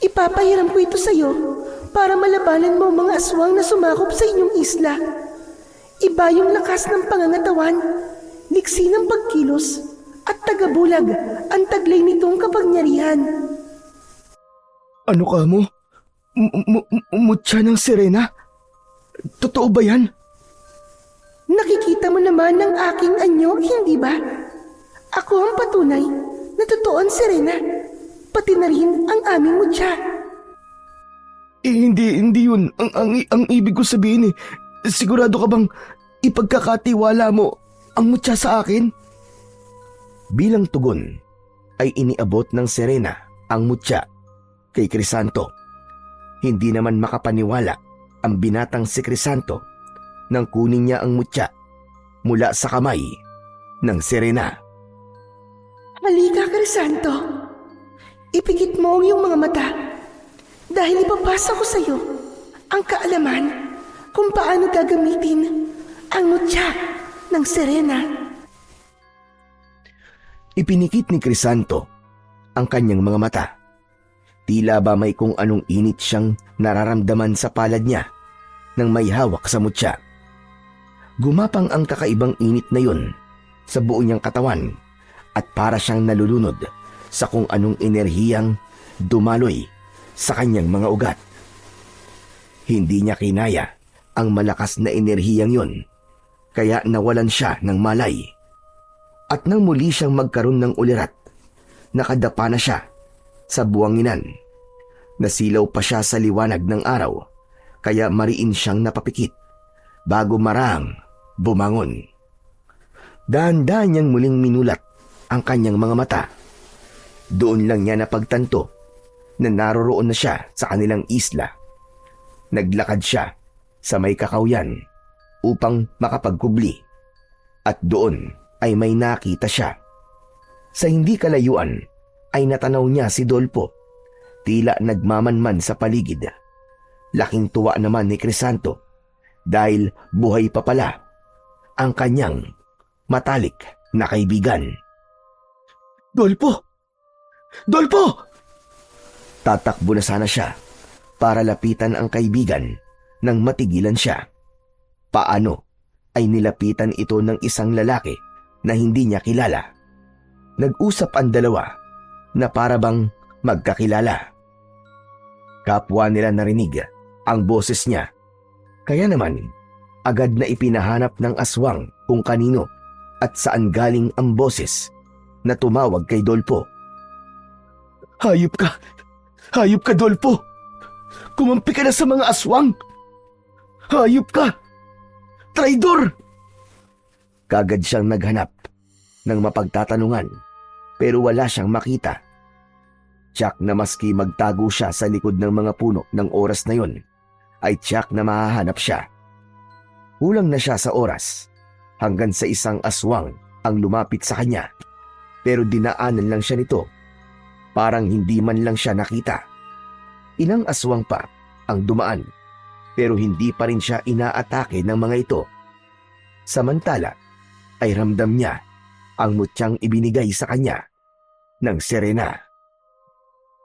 Ipapahiram ko ito sa iyo para malabanan mo ang mga aswang na sumakop sa inyong isla. Iba yung lakas ng pangangatawan, liksi ng pagkilos, at tagabulag ang taglay nitong kapangyarihan. Ano ka mo? Mutya ng Serena? Totoo ba yan? Nakikita mo naman ang aking anyo, hindi ba? Ako ang patunay na totoo ang Serena, pati na rin ang aming mutya. Hindi yun. Ang ibig ko sabihin sigurado ka bang ipagkakatiwala mo ang mutya sa akin? Bilang tugon ay iniabot ng Serena ang mutya kay Crisanto. Hindi naman makapaniwala ang binatang si Crisanto nang kunin niya ang mutya mula sa kamay ng Serena. Halika, Crisanto. Ipikit mo ang iyong mga mata dahil ipapasa ko sa iyo ang kaalaman kung paano gagamitin ang mutya ng Serena. Ipinikit ni Crisanto ang kanyang mga mata. Tila ba may kung anong init siyang nararamdaman sa palad niya nang may hawak sa mutya. Gumapang ang kakaibang init na yun sa buo niyang katawan at para siyang nalulunod sa kung anong enerhiyang dumaloy sa kanyang mga ugat. Hindi niya kinaya ang malakas na enerhiyang yun, kaya nawalan siya ng malay. At nang muli siyang magkaroon ng ulirat, nakadapa na siya sa buwanginan. Nasilaw pa siya sa liwanag ng araw, kaya mariin siyang napapikit bago marang bumangon. Dahan-dahan niyang muling minulat ang kanyang mga mata. Doon lang niya napagtanto na naroroon na siya sa kanilang isla. Naglakad siya sa may kakawyan upang makapagkubli at doon ay may nakita siya. Sa hindi kalayuan ay natanaw niya si Dolpo, tila nagmamanman sa paligid. Laking tuwa naman ni Crisanto dahil buhay pa pala ang kanyang matalik na kaibigan. Dolpo! Dolpo! Tatakbo na sana siya para lapitan ang kaibigan nang matigilan siya. Paano ay nilapitan ito ng isang lalaki na hindi niya kilala. Nag-usap ang dalawa na para bang magkakilala. Kapwa nila narinig ang boses niya. Kaya naman, agad na ipinahanap ng aswang kung kanino at saan galing ang boses na tumawag kay Dolpo. Hayop ka! Hayop ka, Dolpo! Kumampi ka na sa mga aswang! Hayop ka! Traidor! Kagad siyang naghanap ng mapagtatanungan pero wala siyang makita. Tiyak na maski magtago siya sa likod ng mga puno ng oras na yon, ay tiyak na mahahanap siya. Kulang na siya sa oras hanggang sa isang aswang ang lumapit sa kanya pero dinaanan lang siya nito. Parang hindi man lang siya nakita. Ilang aswang pa ang dumaan pero hindi pa rin siya inaatake ng mga ito. Samantala ay ramdam niya ang mutyang ibinigay sa kanya ng Serena.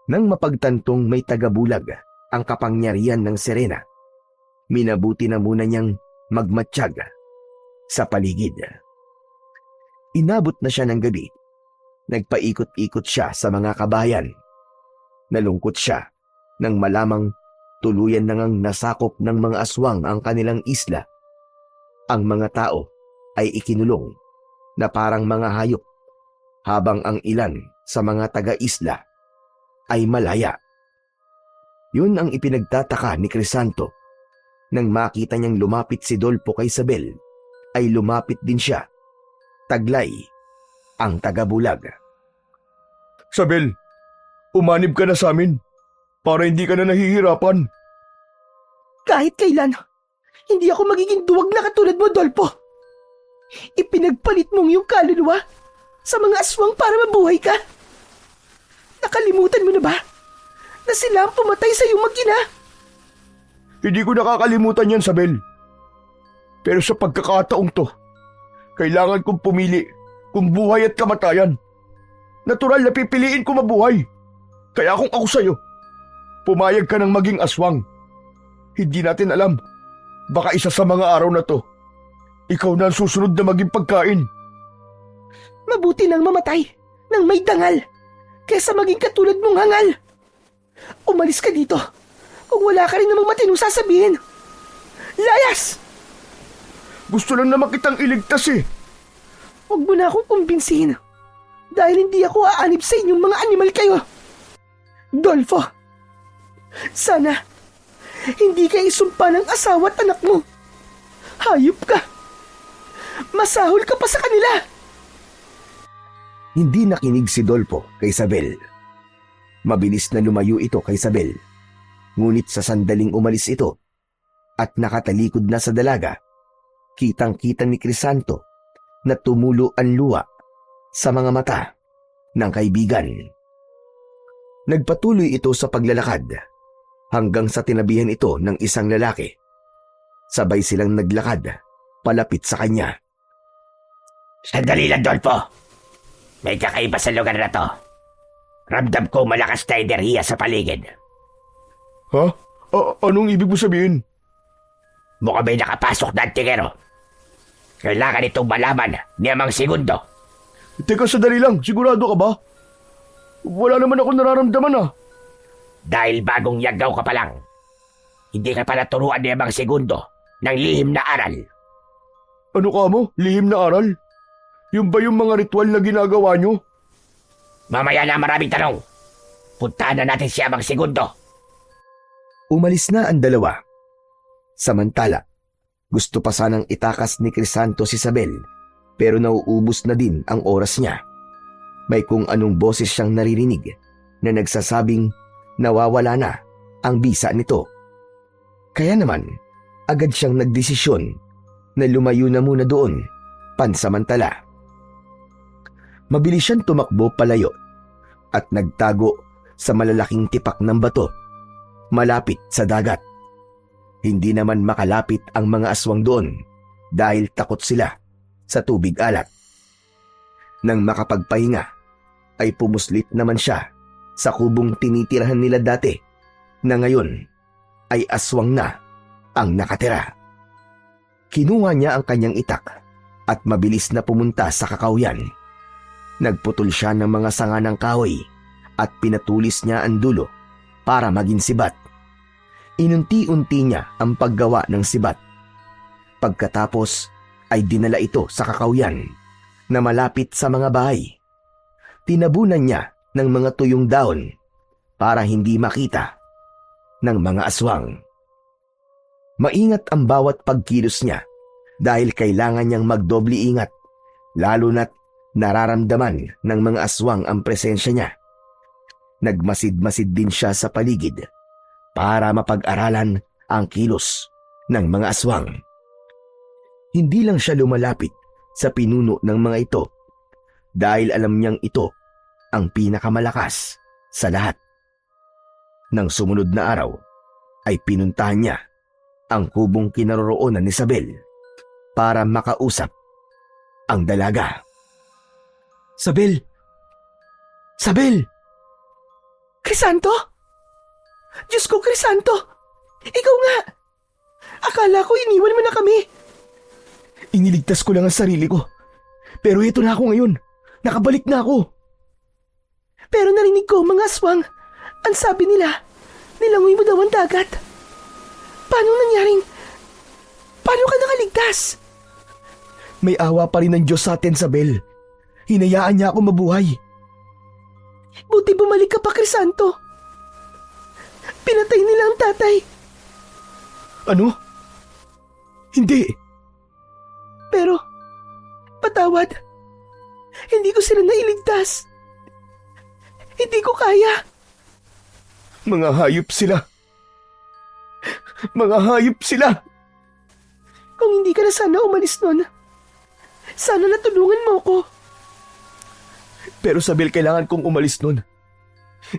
Nang mapagtantong may tagabulag ang kapangyarihan ng Serena, minabuti na muna niyang magmatsyag sa paligid. Inabot na siya ng gabi. Nagpaikot-ikot siya sa mga kabayan. Nalungkot siya nang malamang tuluyan na ngang nasakop ng mga aswang ang kanilang isla. Ang mga tao ay ikinulong na parang mga hayop habang ang ilan sa mga taga-isla ay malaya. Yun ang ipinagtataka ni Crisanto. Nang makita niyang lumapit si Dolpo kay Sabel, ay lumapit din siya. Taglay ang tagabulag. Sabel, umanib ka na sa amin para hindi ka na nahihirapan. Kahit kailan, hindi ako magiging duwag na katulad mo, Dolpo. Ipinagpalit mong yung kaluluwa sa mga aswang para mabuhay ka. Nakalimutan mo na ba na sila ang pumatay sa iyong mag-ina? Hindi ko nakakalimutan yan, Sabel. Pero sa pagkakataong to, kailangan kong pumili kung buhay at kamatayan. Natural na pipiliin ko mabuhay. Kaya kung ako sa'yo, pumayag ka ng maging aswang. Hindi natin alam. Baka isa sa mga araw na to, ikaw na ang susunod na maging pagkain. Mabuti nang mamatay nang may dangal kaysa maging katulad mong hangal. Umalis ka dito kung wala ka rin namang matinong sasabihin. Layas! Gusto lang naman kitang iligtas eh. Huwag mo na akong kumbinsihin dahil hindi ako aanib sa inyong mga animal kayo. Dolfo, sana hindi ka isumpa ng asawa at anak mo. Hayop ka. Masahol ka pa sa kanila. Hindi nakinig si Dolpo kay Sabel. Mabilis na lumayo ito kay Sabel. Ngunit sa sandaling umalis ito at nakatalikod na sa dalaga, kitang-kita ni Crisanto na tumulo ang luha sa mga mata ng kaibigan. Nagpatuloy ito sa paglalakad hanggang sa tinabihan ito ng isang lalaki. Sabay silang naglakad palapit sa kanya. Sandali lang, Dolpo. May kakaiba sa lugar na to. Ramdam ko malakas na enerhiya sa paligid. Ha? Anong ibig mo sabihin? Mukhang may nakapasok na antingero. Kailangan itong malaman ni Amang Segundo. Teka, sandali lang. Sigurado ka ba? Wala naman ako nararamdaman ah. Dahil bagong yagaw ka pa lang, hindi ka pa naturuan ni Amang Segundo ng lihim na aral. Ano ka mo? Lihim na aral? Yung ba yung mga ritual na ginagawa nyo? Mamaya na maraming tanong. Puntahan na natin si Amang Segundo. Umalis na ang dalawa. Samantala, gusto pa sanang itakas ni Crisanto si Sabel pero nauubos na din ang oras niya. May kung anong boses siyang naririnig na nagsasabing nawawala na ang bisa nito. Kaya naman, agad siyang nagdesisyon na lumayo na muna doon pansamantala. Mabilis siyang tumakbo palayo at nagtago sa malalaking tipak ng bato malapit sa dagat. Hindi naman makalapit ang mga aswang doon dahil takot sila sa tubig alat. Nang makapagpahinga ay pumuslit naman siya sa kubong tinitirahan nila dati na ngayon ay aswang na ang nakatira. Kinuha niya ang kanyang itak at mabilis na pumunta sa kakawyan. Nagputol siya ng mga sanga ng kahoy at pinatulis niya ang dulo para maging sibat. Inunti-unti niya ang paggawa ng sibat. Pagkatapos ay dinala ito sa kakawyan na malapit sa mga bahay. Tinabunan niya ng mga tuyong dahon para hindi makita ng mga aswang. Maingat ang bawat pagkilos niya dahil kailangan niyang magdoble ingat, lalo na't nararamdaman ng mga aswang ang presensya niya. Nagmasid-masid din siya sa paligid para mapag-aralan ang kilos ng mga aswang. Hindi lang siya lumalapit sa pinuno ng mga ito dahil alam niyang ito ang pinakamalakas sa lahat. Nang sumunod na araw ay pinuntahan niya ang kubong kinaroroonan ni Isabel para makausap ang dalaga. Isabel! Isabel! Crisanto? Diyos ko, Crisanto! Ikaw nga! Akala ko iniwan mo na kami. Iniligtas ko lang ang sarili ko. Pero ito na ako ngayon. Nakabalik na ako. Pero narinig ko mga aswang. Ang sabi nila, nilangoy mo daw ang dagat. Paano ka nakaligtas? May awa pa rin ng Diyos sa atin, Isabel. Hinayaan niya ako mabuhay. Buti bumalik ka pa, Crisanto. Pinatay nila ang tatay. Ano? Hindi. Pero, patawad. Hindi ko sila nailigtas. Hindi ko kaya. Mga hayop sila. Mga hayop sila. Kung hindi ka na sana umalis nun, sana natulungan mo ko. Pero Isabel, kailangan kong umalis nun.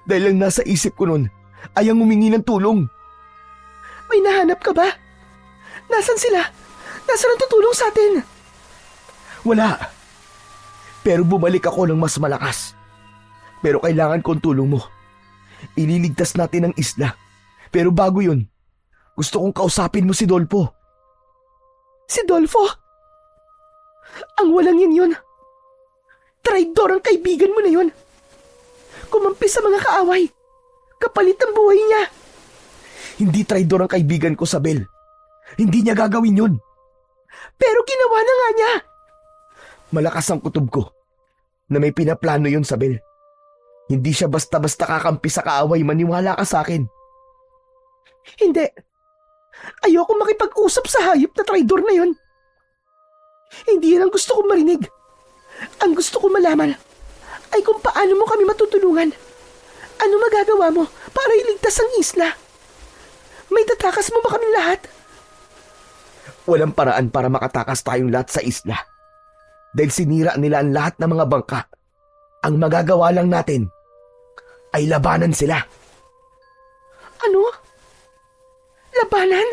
Dahil lang nasa isip ko nun ay ang humingi ng tulong. May nahanap ka ba? Nasaan sila? Nasaan ang tutulong sa atin? Wala. Pero bumalik ako ng mas malakas. Pero kailangan kong tulong mo. Ililigtas natin ang isla. Pero bago yun, gusto kong kausapin mo si Dolfo. Si Dolfo? Ang walang yun. Traidor ang kaibigan mo na yun. Kumampi sa mga kaaway. Kapalit ang buhay niya. Hindi traidor ang kaibigan ko, Isabel. Hindi niya gagawin yun. Pero ginawa na nga niya. Malakas ang kutob ko na may pinaplano yun, Isabel. Hindi siya basta-basta kakampi sa kaaway, maniwala ka sa akin. Hindi. Ayoko makipag-usap sa hayop na traidor na yun. Hindi yan ang gusto kong marinig. Ang gusto kong malaman ay kung paano mo kami matutulungan. Ano magagawa mo para iligtas ang isla? May tatakas mo ba kami lahat? Walang paraan para makatakas tayong lahat sa isla. Dahil sinira nila ang lahat ng mga bangka. Ang magagawa lang natin ay labanan sila. Ano? Labanan?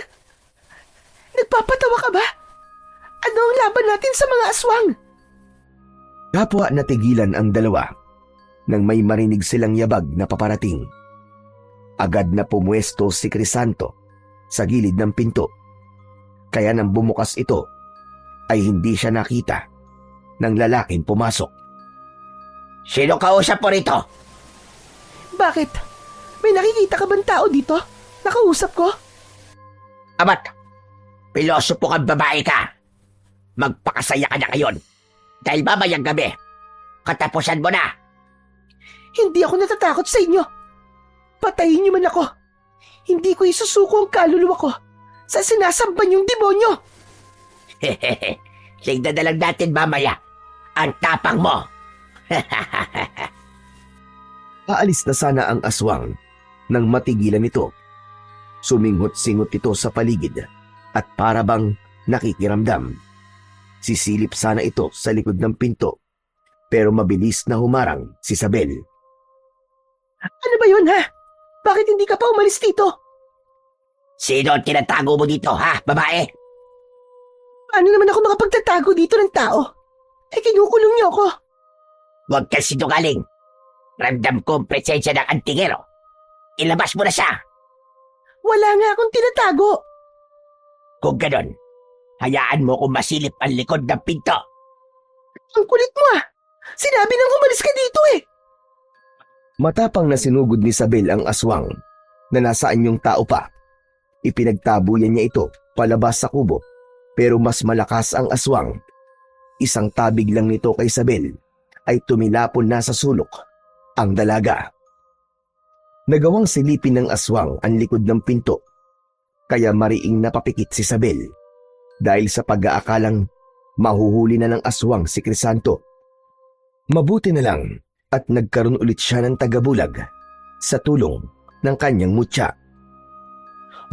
Nagpapatawa ka ba? Ano ang laban natin sa mga aswang? Kapwa natigilan ang dalawa nang may marinig silang yabag na paparating. Agad na pumuesto si Crisanto sa gilid ng pinto. Kaya nang bumukas ito, ay hindi siya nakita ng lalaking pumasok. Sino kausap mo rito? Bakit? May nakikita ka bang tao dito? Nakausap ko? Amat, pilosopo kang babae ka. Magpakasaya ka na ngayon. Dahil mamayang gabi, katapusan mo na. Hindi ako natatakot sa inyo. Patayin niyo man ako. Hindi ko isusuko ang kaluluwa ko sa sinasamba niyong demonyo. Hehehe, tignan na lang natin mamaya. Ang tapang mo. Aalis na sana ang aswang nang matigilan ito. Sumingot-singot ito sa paligid at para bang nakikiramdam. Sisilip sana ito sa likod ng pinto pero mabilis na humarang si Isabel. Ano ba yun, ha? Bakit hindi ka pa umalis dito? Sino ang tinatago mo dito, ha, babae? Paano naman ako makapagtatago dito ng tao? Kinukulong niyo ako. Huwag kang sinungaling. Ramdam ko ang presensya ng antingero. Ilabas mo na siya. Wala nga akong tinatago. Kung ganon, Hayaan mo kung masilip ang likod ng pinto. Ang kulit mo ah! Sinabi nang umalis ka dito eh! Matapang na sinugod ni Isabel ang aswang na nasaan yung tao pa. Ipinagtabuyan niya ito palabas sa kubo, pero mas malakas ang aswang. Isang tabig lang nito kay Isabel ay tumilapon na sa sulok ang dalaga. Nagawang silipin ng aswang ang likod ng pinto, kaya mariing napapikit si Isabel dahil sa pag-aakalang mahuhuli na ng aswang si Crisanto. Mabuti na lang at nagkaroon ulit siya ng tagabulag sa tulong ng kanyang mutya.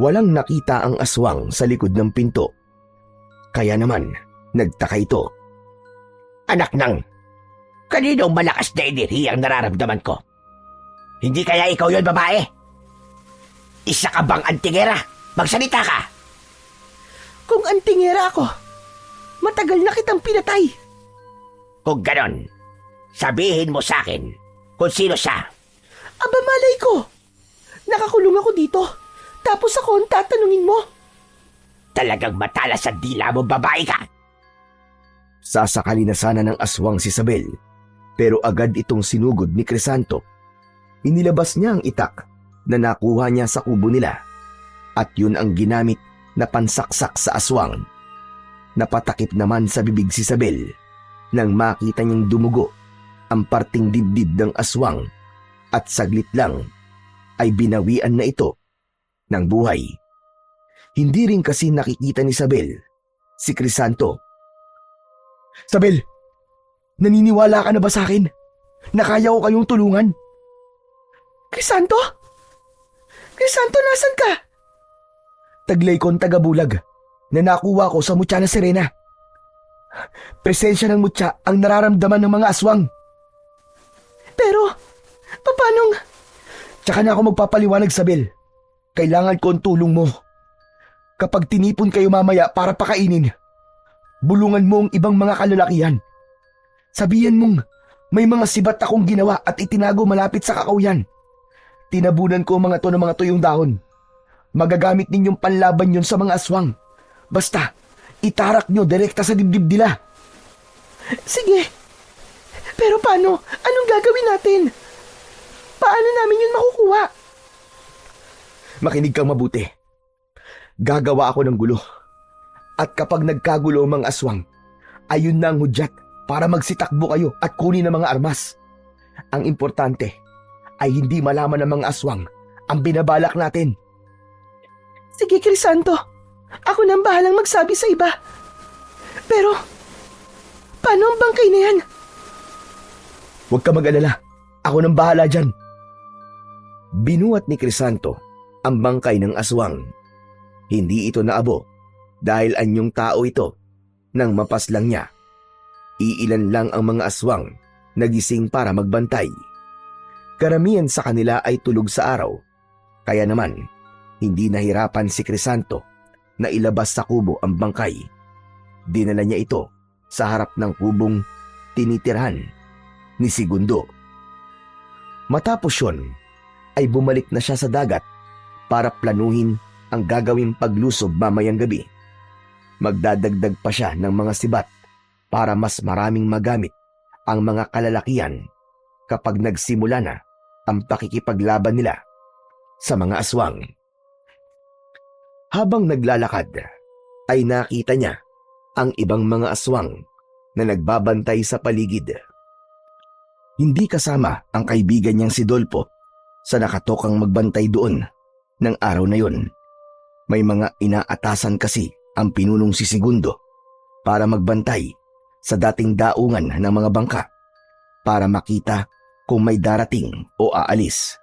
Walang nakita ang aswang sa likod ng pinto, kaya naman nagtaka ito. Anak nang, kaninong malakas na enerhiya ang nararamdaman ko? Hindi kaya ikaw yon, babae? Isa ka bang antingera? Magsalita ka! Kung antingera ako, matagal na kitang pinatay. Kung ganon, sabihin mo sa akin kung sino siya. Aba malay ko! Nakakulong ako dito, tapos ako ang tatanungin mo. Talagang matalas ang dila mo, babae ka! Sasakali na sana ng aswang si Isabel, pero agad itong sinugod ni Crisanto. Inilabas niya ang itak na nakuha niya sa kubo nila, at yun ang ginamit na pansaksak sa aswang. Napatakip naman sa bibig si Isabel nang makita niyang dumugo ang parting dibdib ng aswang, at saglit lang ay binawian na ito ng buhay. Hindi rin kasi nakikita ni Isabel si Crisanto. Isabel, naniniwala ka na ba sa akin na kaya ko kayong tulungan? Crisanto? Crisanto, nasan ka? Taglay kong tagabulag na nakuha ko sa mutya na Serena. Presensya ng mutya ang nararamdaman ng mga aswang. Pero, papanong... Tsaka na ako magpapaliwanag, Isabel. Kailangan ko ang tulong mo. Kapag tinipon kayo mamaya para pakainin, bulungan mo ang ibang mga kalalakihan. Sabihan mong may mga sibat akong ginawa at itinago malapit sa kakauyan. Tinabunan ko mga to ng mga tuyong dahon. Magagamit ninyong panlaban yun sa mga aswang. Basta, itarak nyo direkta sa dibdib nila. Sige. Pero paano? Anong gagawin natin? Paano namin yun makukuha? Makinig kang mabuti. Gagawa ako ng gulo. At kapag nagkagulo ang mga aswang, ayun na ang hudyat para magsitakbo kayo at kunin ang mga armas. Ang importante ay hindi malaman ng mga aswang ang binabalak natin. Sige, Crisanto. Ako nang bahalang magsabi sa iba. Pero, paano ang bangkay na yan? Huwag ka mag-alala. Ako nang bahala dyan. Binuhat ni Crisanto ang bangkay ng aswang. Hindi ito naabo dahil anyong tao ito nang mapaslang niya. Iilan lang ang mga aswang nagising para magbantay. Karamihan sa kanila ay tulog sa araw, kaya naman hindi nahirapan si Crisanto na ilabas sa kubo ang bangkay. Dinala niya ito sa harap ng kubong tinitirhan ni Segundo. Matapos yun, ay bumalik na siya sa dagat para planuhin ang gagawing paglusob mamayang gabi. Magdadagdag pa siya ng mga sibat para mas maraming magamit ang mga kalalakihan kapag nagsimula na ang pakikipaglaban nila sa mga aswang. Habang naglalakad, ay nakita niya ang ibang mga aswang na nagbabantay sa paligid. Hindi kasama ang kaibigan niyang si Dolpo sa nakatokang magbantay doon ng araw na yun. May mga inaatasan kasi ang pinunong si Segundo para magbantay sa dating daungan ng mga bangka para makita kung may darating o aalis.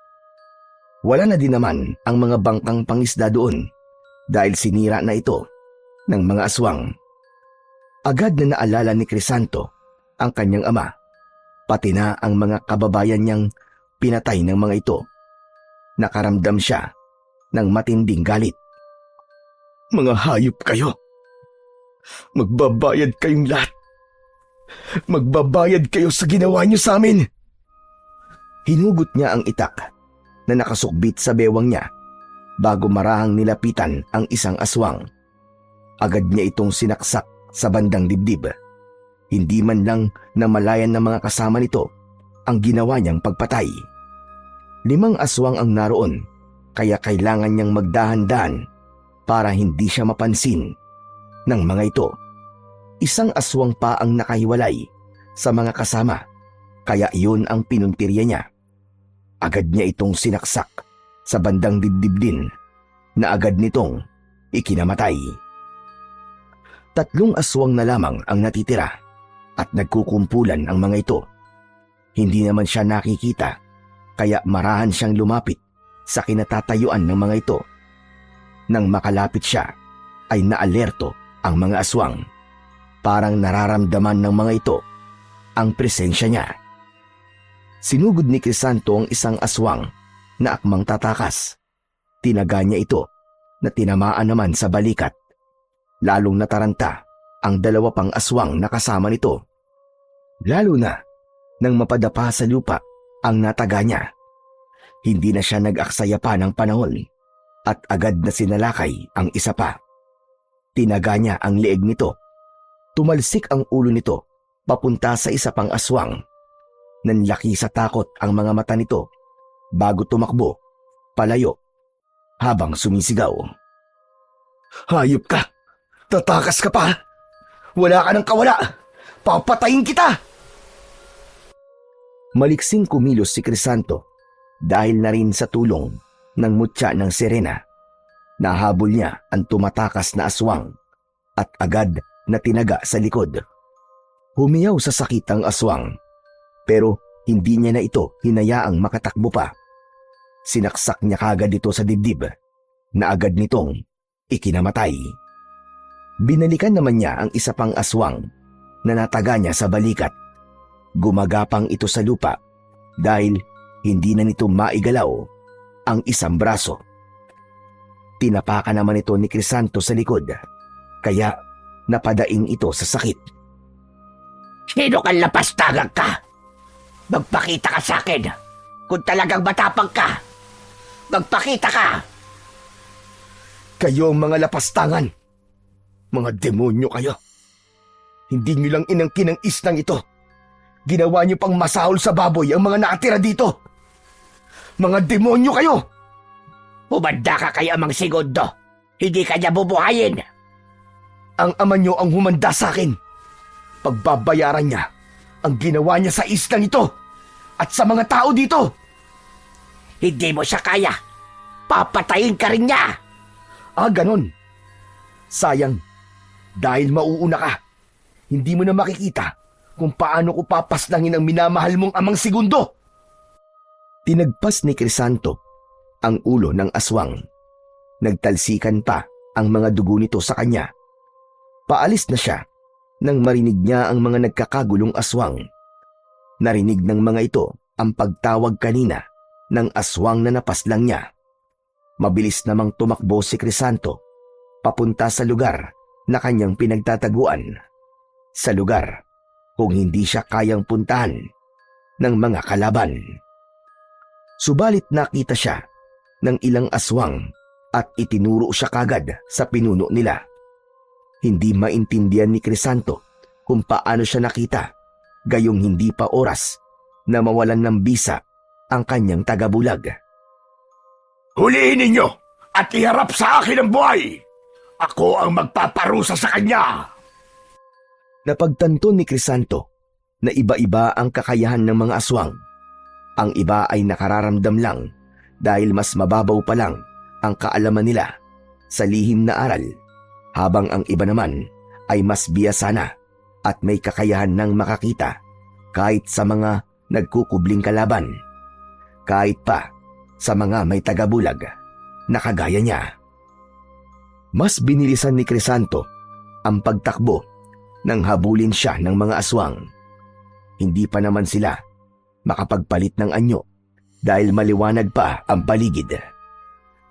Wala na din naman ang mga bangkang pangisda doon dahil sinira na ito ng mga aswang. Agad na naalala ni Crisanto ang kanyang ama, pati na ang mga kababayan niyang pinatay ng mga ito. Nakaramdam siya ng matinding galit. Mga hayop kayo! Magbabayad kayong lahat! Magbabayad kayo sa ginawa niyo sa amin! Hinugot niya ang itak na nakasukbit sa bewang niya bago marahang nilapitan ang isang aswang. Agad niya itong sinaksak sa bandang dibdib. Hindi man lang namalayan ng mga kasama nito ang ginawa niyang pagpatay. 5 aswang ang naroon, kaya kailangan niyang magdahan-dahan para hindi siya mapansin ng mga ito. 1 aswang pa ang nakahiwalay sa mga kasama, kaya iyon ang pinuntirya niya. Agad niya itong sinaksak sa bandang dibdib din, na agad nitong ikinamatay. 3 aswang na lamang ang natitira at nagkukumpulan ang mga ito. Hindi naman siya nakikita, kaya marahan siyang lumapit sa kinatatayuan ng mga ito. Nang makalapit siya, ay naalerto ang mga aswang. Parang nararamdaman ng mga ito ang presensya niya. Sinugod ni Crisanto ang 1 aswang na akmang tatakas. Tinaga niya ito na tinamaan naman sa balikat. Lalong nataranta ang 2 pang aswang na kasama nito. Lalo na nang mapadapa sa lupa ang nataga niya. Hindi na siya nag-aksaya pa ng panahon at agad na sinalakay ang isa pa. Tinaga niya ang leeg nito. Tumalsik ang ulo nito papunta sa 1 pang aswang. Nanlaki sa takot ang mga mata nito bago tumakbo palayo habang sumisigaw. Hayop ka! Tatakas ka pa! Wala ka ng kawala! Papatayin kita! Maliksing kumilos si Crisanto dahil na rin sa tulong ng mutya ng Serena. Nahabol niya ang tumatakas na aswang at agad na tinaga sa likod. Humiyaw sa sakit ang aswang, pero hindi niya na ito hinayaang makatakbo pa. Sinaksak niya kagad ito sa dibdib na agad nitong ikinamatay. Binalikan naman niya ang 1 pang aswang na nataga niya sa balikat. Gumagapang ito sa lupa dahil hindi na nito maigalaw ang 1 braso. Tinapakan naman ito ni Crisanto sa likod, kaya napadaing ito sa sakit. Sino kang lapastagag ka? Magpakita ka sa akin kung talagang matapang ka. Magpakita ka! Kayo ang mga lapastangan. Mga demonyo kayo. Hindi nyo lang inangkin ang isnang ito. Ginawa niyo pang masahol sa baboy ang mga nakatira dito. Mga demonyo kayo! Humanda ka kay Amang Segundo. Hindi ka niya bubuhayin. Ang ama niyo ang humanda sa akin. Pagbabayaran niya ang ginawa niya sa islang ito at sa mga tao dito. Hindi mo siya kaya. Papatayin ka rin niya. Ah, ganon. Sayang. Dahil mauuna ka, hindi mo na makikita kung paano ko papaslangin ang minamahal mong Amang Segundo. Tinagpas ni Crisanto ang ulo ng aswang. Nagtalsikan pa ang mga dugo nito sa kanya. Paalis na siya nang marinig niya ang mga nagkakagulong aswang. Narinig ng mga ito ang pagtawag kanina ng aswang na napaslang niya. Mabilis namang tumakbo si Crisanto papunta sa lugar na kanyang pinagtataguan. Sa lugar kung hindi siya kayang puntahan ng mga kalaban. Subalit nakita siya ng ilang aswang at itinuro siya kagad sa pinuno nila. Hindi maintindihan ni Crisanto kung paano siya nakita, gayong hindi pa oras na mawalan ng bisa ang kanyang tagabulag. Huliin ninyo at iharap sa akin ang buhay. Ako ang magpaparusa sa kanya. Napagtanto ni Crisanto na iba-iba ang kakayahan ng mga aswang. Ang iba ay nakararamdam lang dahil mas mababaw pa lang ang kaalaman nila sa lihim na aral, habang ang iba naman ay mas biyasa na at may kakayahan ng makakita kahit sa mga nagkukubling kalaban, kahit pa sa mga may tagabulag na kagaya niya. Mas binilisan ni Crisanto ang pagtakbo nang habulin siya ng mga aswang. Hindi pa naman sila makapagpalit ng anyo dahil maliwanag pa ang paligid.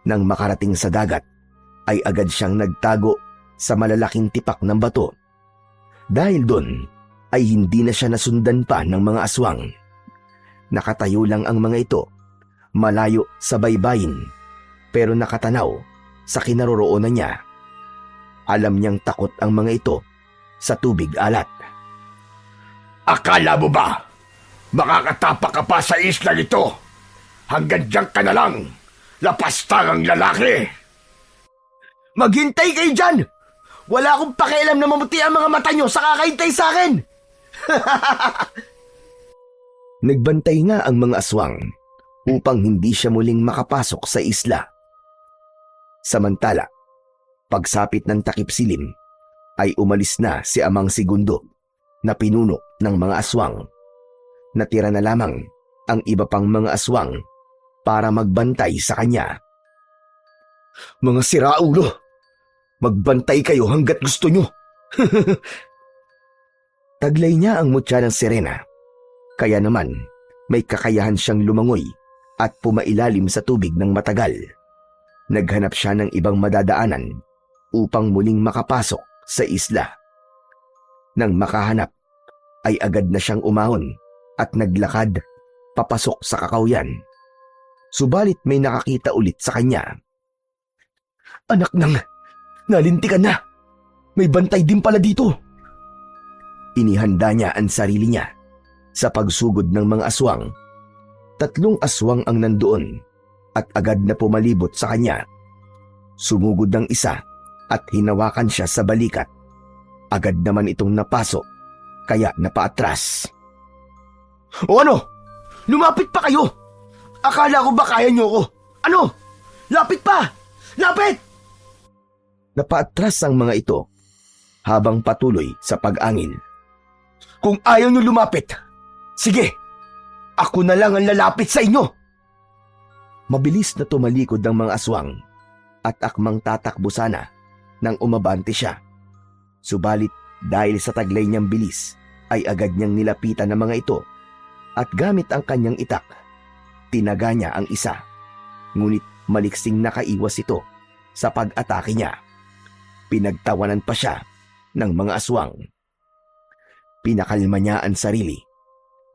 Nang makarating sa dagat, ay agad siyang nagtago sa malalaking tipak ng bato. Dahil doon ay hindi na siya nasundan pa ng mga aswang. Nakatayo lang ang mga ito, malayo sa baybayin, pero nakatanaw sa kinaroroonan niya. Alam niyang takot ang mga ito sa tubig alat. Akala mo ba makakatapak ka pa sa islang ito? Hanggang diyan ka na lang, lapastangang lalaki. Maghintay kayo dyan! Wala akong pakialam na mamuti ang mga mata nyo sa kakahintay sa akin! Nagbantay nga ang mga aswang upang hindi siya muling makapasok sa isla. Samantala, pagsapit ng takip silim, ay umalis na si Amang Segundo na pinuno ng mga aswang. Natira na lamang ang iba pang mga aswang para magbantay sa kanya. Mga siraulo! Magbantay kayo hanggat gusto nyo! Taglay niya ang mutya ng sirena, kaya naman may kakayahan siyang lumangoy at pumailalim sa tubig ng matagal. Naghanap siya ng ibang madadaanan upang muling makapasok sa isla. Nang makahanap, ay agad na siyang umahon at naglakad papasok sa kakawyan. Subalit may nakakita ulit sa kanya. Anak nang, nalintikan na! May bantay din pala dito! Inihanda niya ang sarili niya sa pagsugod ng mga aswang. 3 aswang ang nandoon at agad na pumalibot sa kanya. Sumugod ng isa at hinawakan siya sa balikat. Agad naman itong napasok, kaya napaatras. O ano? Lumapit pa kayo! Akala ko ba kaya niyo ko? Ano? Lapit pa! Lapit! Napaatras ang mga ito habang patuloy sa pag-angil. Kung ayaw niyo lumapit, sige, ako na lang ang lalapit sa inyo! Mabilis na tumalikod ang mga aswang at akmang tatakbo sana nang umabante siya. Subalit dahil sa taglay niyang bilis ay agad niyang nilapitan ng mga ito at gamit ang kanyang itak, tinaga niya ang isa. Ngunit maliksing nakaiwas ito sa pag-atake niya. Pinagtawanan pa siya ng mga aswang. Pinakalma niya ang sarili.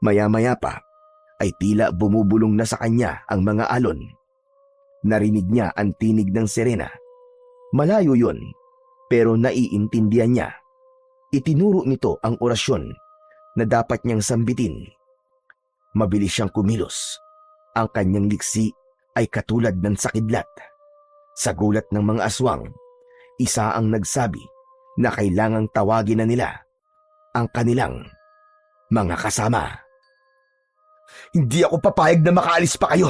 Maya-maya pa ay tila bumubulong na sa kanya ang mga alon. Narinig niya ang tinig ng sirena. Malayo yun, pero naiintindihan niya. Itinuro nito ang orasyon na dapat niyang sambitin. Mabilis siyang kumilos. Ang kanyang liksi ay katulad ng sakidlat. Sa gulat ng mga aswang, isa ang nagsabi na kailangang tawagin na nila ang kanilang mga kasama. Hindi ako papayag na makaalis pa kayo.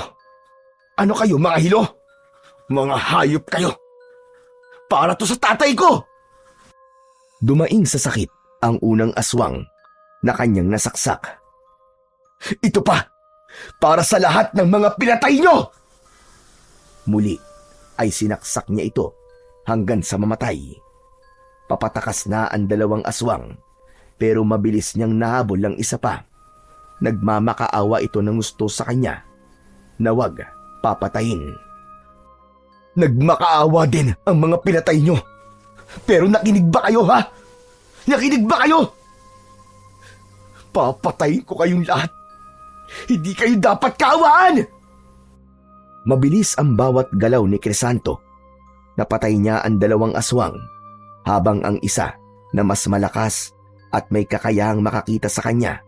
Ano kayo, mga hilo? Mga hayop kayo. Para to sa tatay ko! Dumaing sa sakit ang unang aswang na kanyang nasaksak. Ito pa! Para sa lahat ng mga pinatay nyo! Muli ay sinaksak niya ito hanggang sa mamatay. Papatakas na ang 2 aswang, pero mabilis niyang nahabol ang isa pa. Nagmamakaawa ito ng gusto sa kanya na wag papatayin. Nagmakaawa din ang mga pinatay nyo. Pero nakinig ba kayo, ha? Nakinig ba kayo? Papatayin ko kayong lahat. Hindi kayo dapat kaawaan! Mabilis ang bawat galaw ni Crisanto. Napatay niya ang 2 aswang, habang ang isa na mas malakas at may kakayahang makakita sa kanya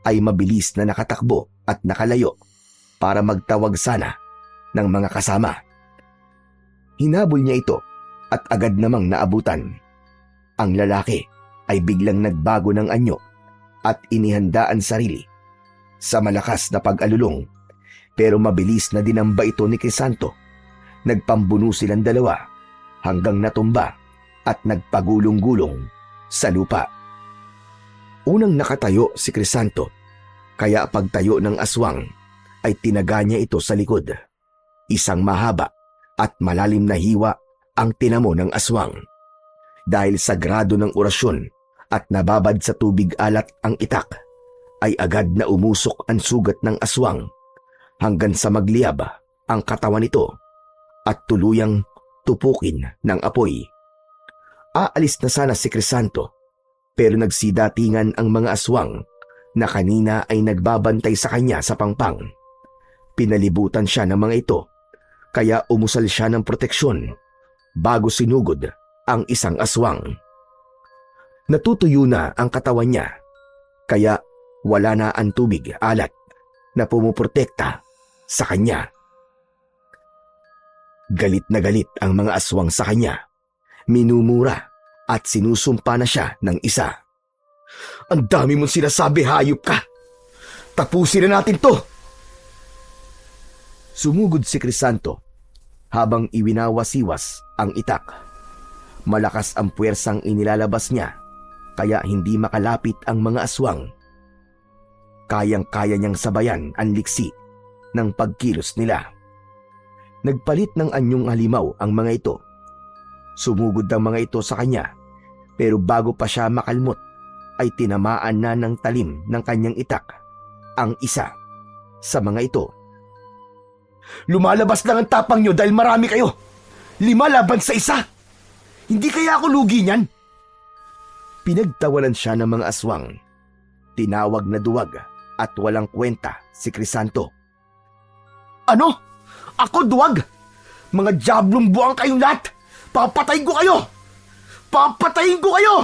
ay mabilis na nakatakbo at nakalayo para magtawag sana ng mga kasama. Hinabol niya ito at agad namang naabutan. Ang lalaki ay biglang nagbago ng anyo at inihanda ang sarili sa malakas na pag-alulong, pero mabilis na dinamba ito ni Crisanto. Nagpambuno silang 2 hanggang natumba at nagpagulong-gulong sa lupa. Unang nakatayo si Crisanto, kaya pagtayo ng aswang ay tinaga niya ito sa likod. Isang mahaba at malalim na hiwa ang tinamo ng aswang. Dahil sagrado ng orasyon at nababad sa tubig alat ang itak, ay agad na umusok ang sugat ng aswang hanggang sa magliyab ang katawan nito at tuluyang tupukin ng apoy. Aalis na sana si Crisanto, pero nagsidatingan ang mga aswang na kanina ay nagbabantay sa kanya sa pangpang. Pinalibutan siya ng mga ito, kaya umusal siya ng proteksyon bago sinugod ang isang aswang. Natutuyo na ang katawan niya, kaya wala na ang tubig alat na pumuprotekta sa kanya. Galit na galit ang mga aswang sa kanya. Minumura at sinusumpa na siya ng isa. Ang dami mong sinasabi, hayop ka! Tapusin na natin to! Sumugod si Crisanto habang iwinawasiwas ang itak. Malakas ang puwersang inilalabas niya, kaya hindi makalapit ang mga aswang. Kayang-kaya niyang sabayan ang liksi ng pagkilos nila. Nagpalit ng anyong halimaw ang mga ito. Sumugod ang mga ito sa kanya, pero bago pa siya makalmot ay tinamaan na ng talim ng kanyang itak ang isa sa mga ito. Lumalabas lang ang tapang nyo dahil marami kayo. 5 laban sa isa. Hindi kaya ako lugi niyan? Pinagtawanan siya ng mga aswang. Tinawag na duwag at walang kwenta si Crisanto. Ano? Ako duwag? Mga diablong buwang kayong lahat! Papatayin ko kayo! Papatayin ko kayo!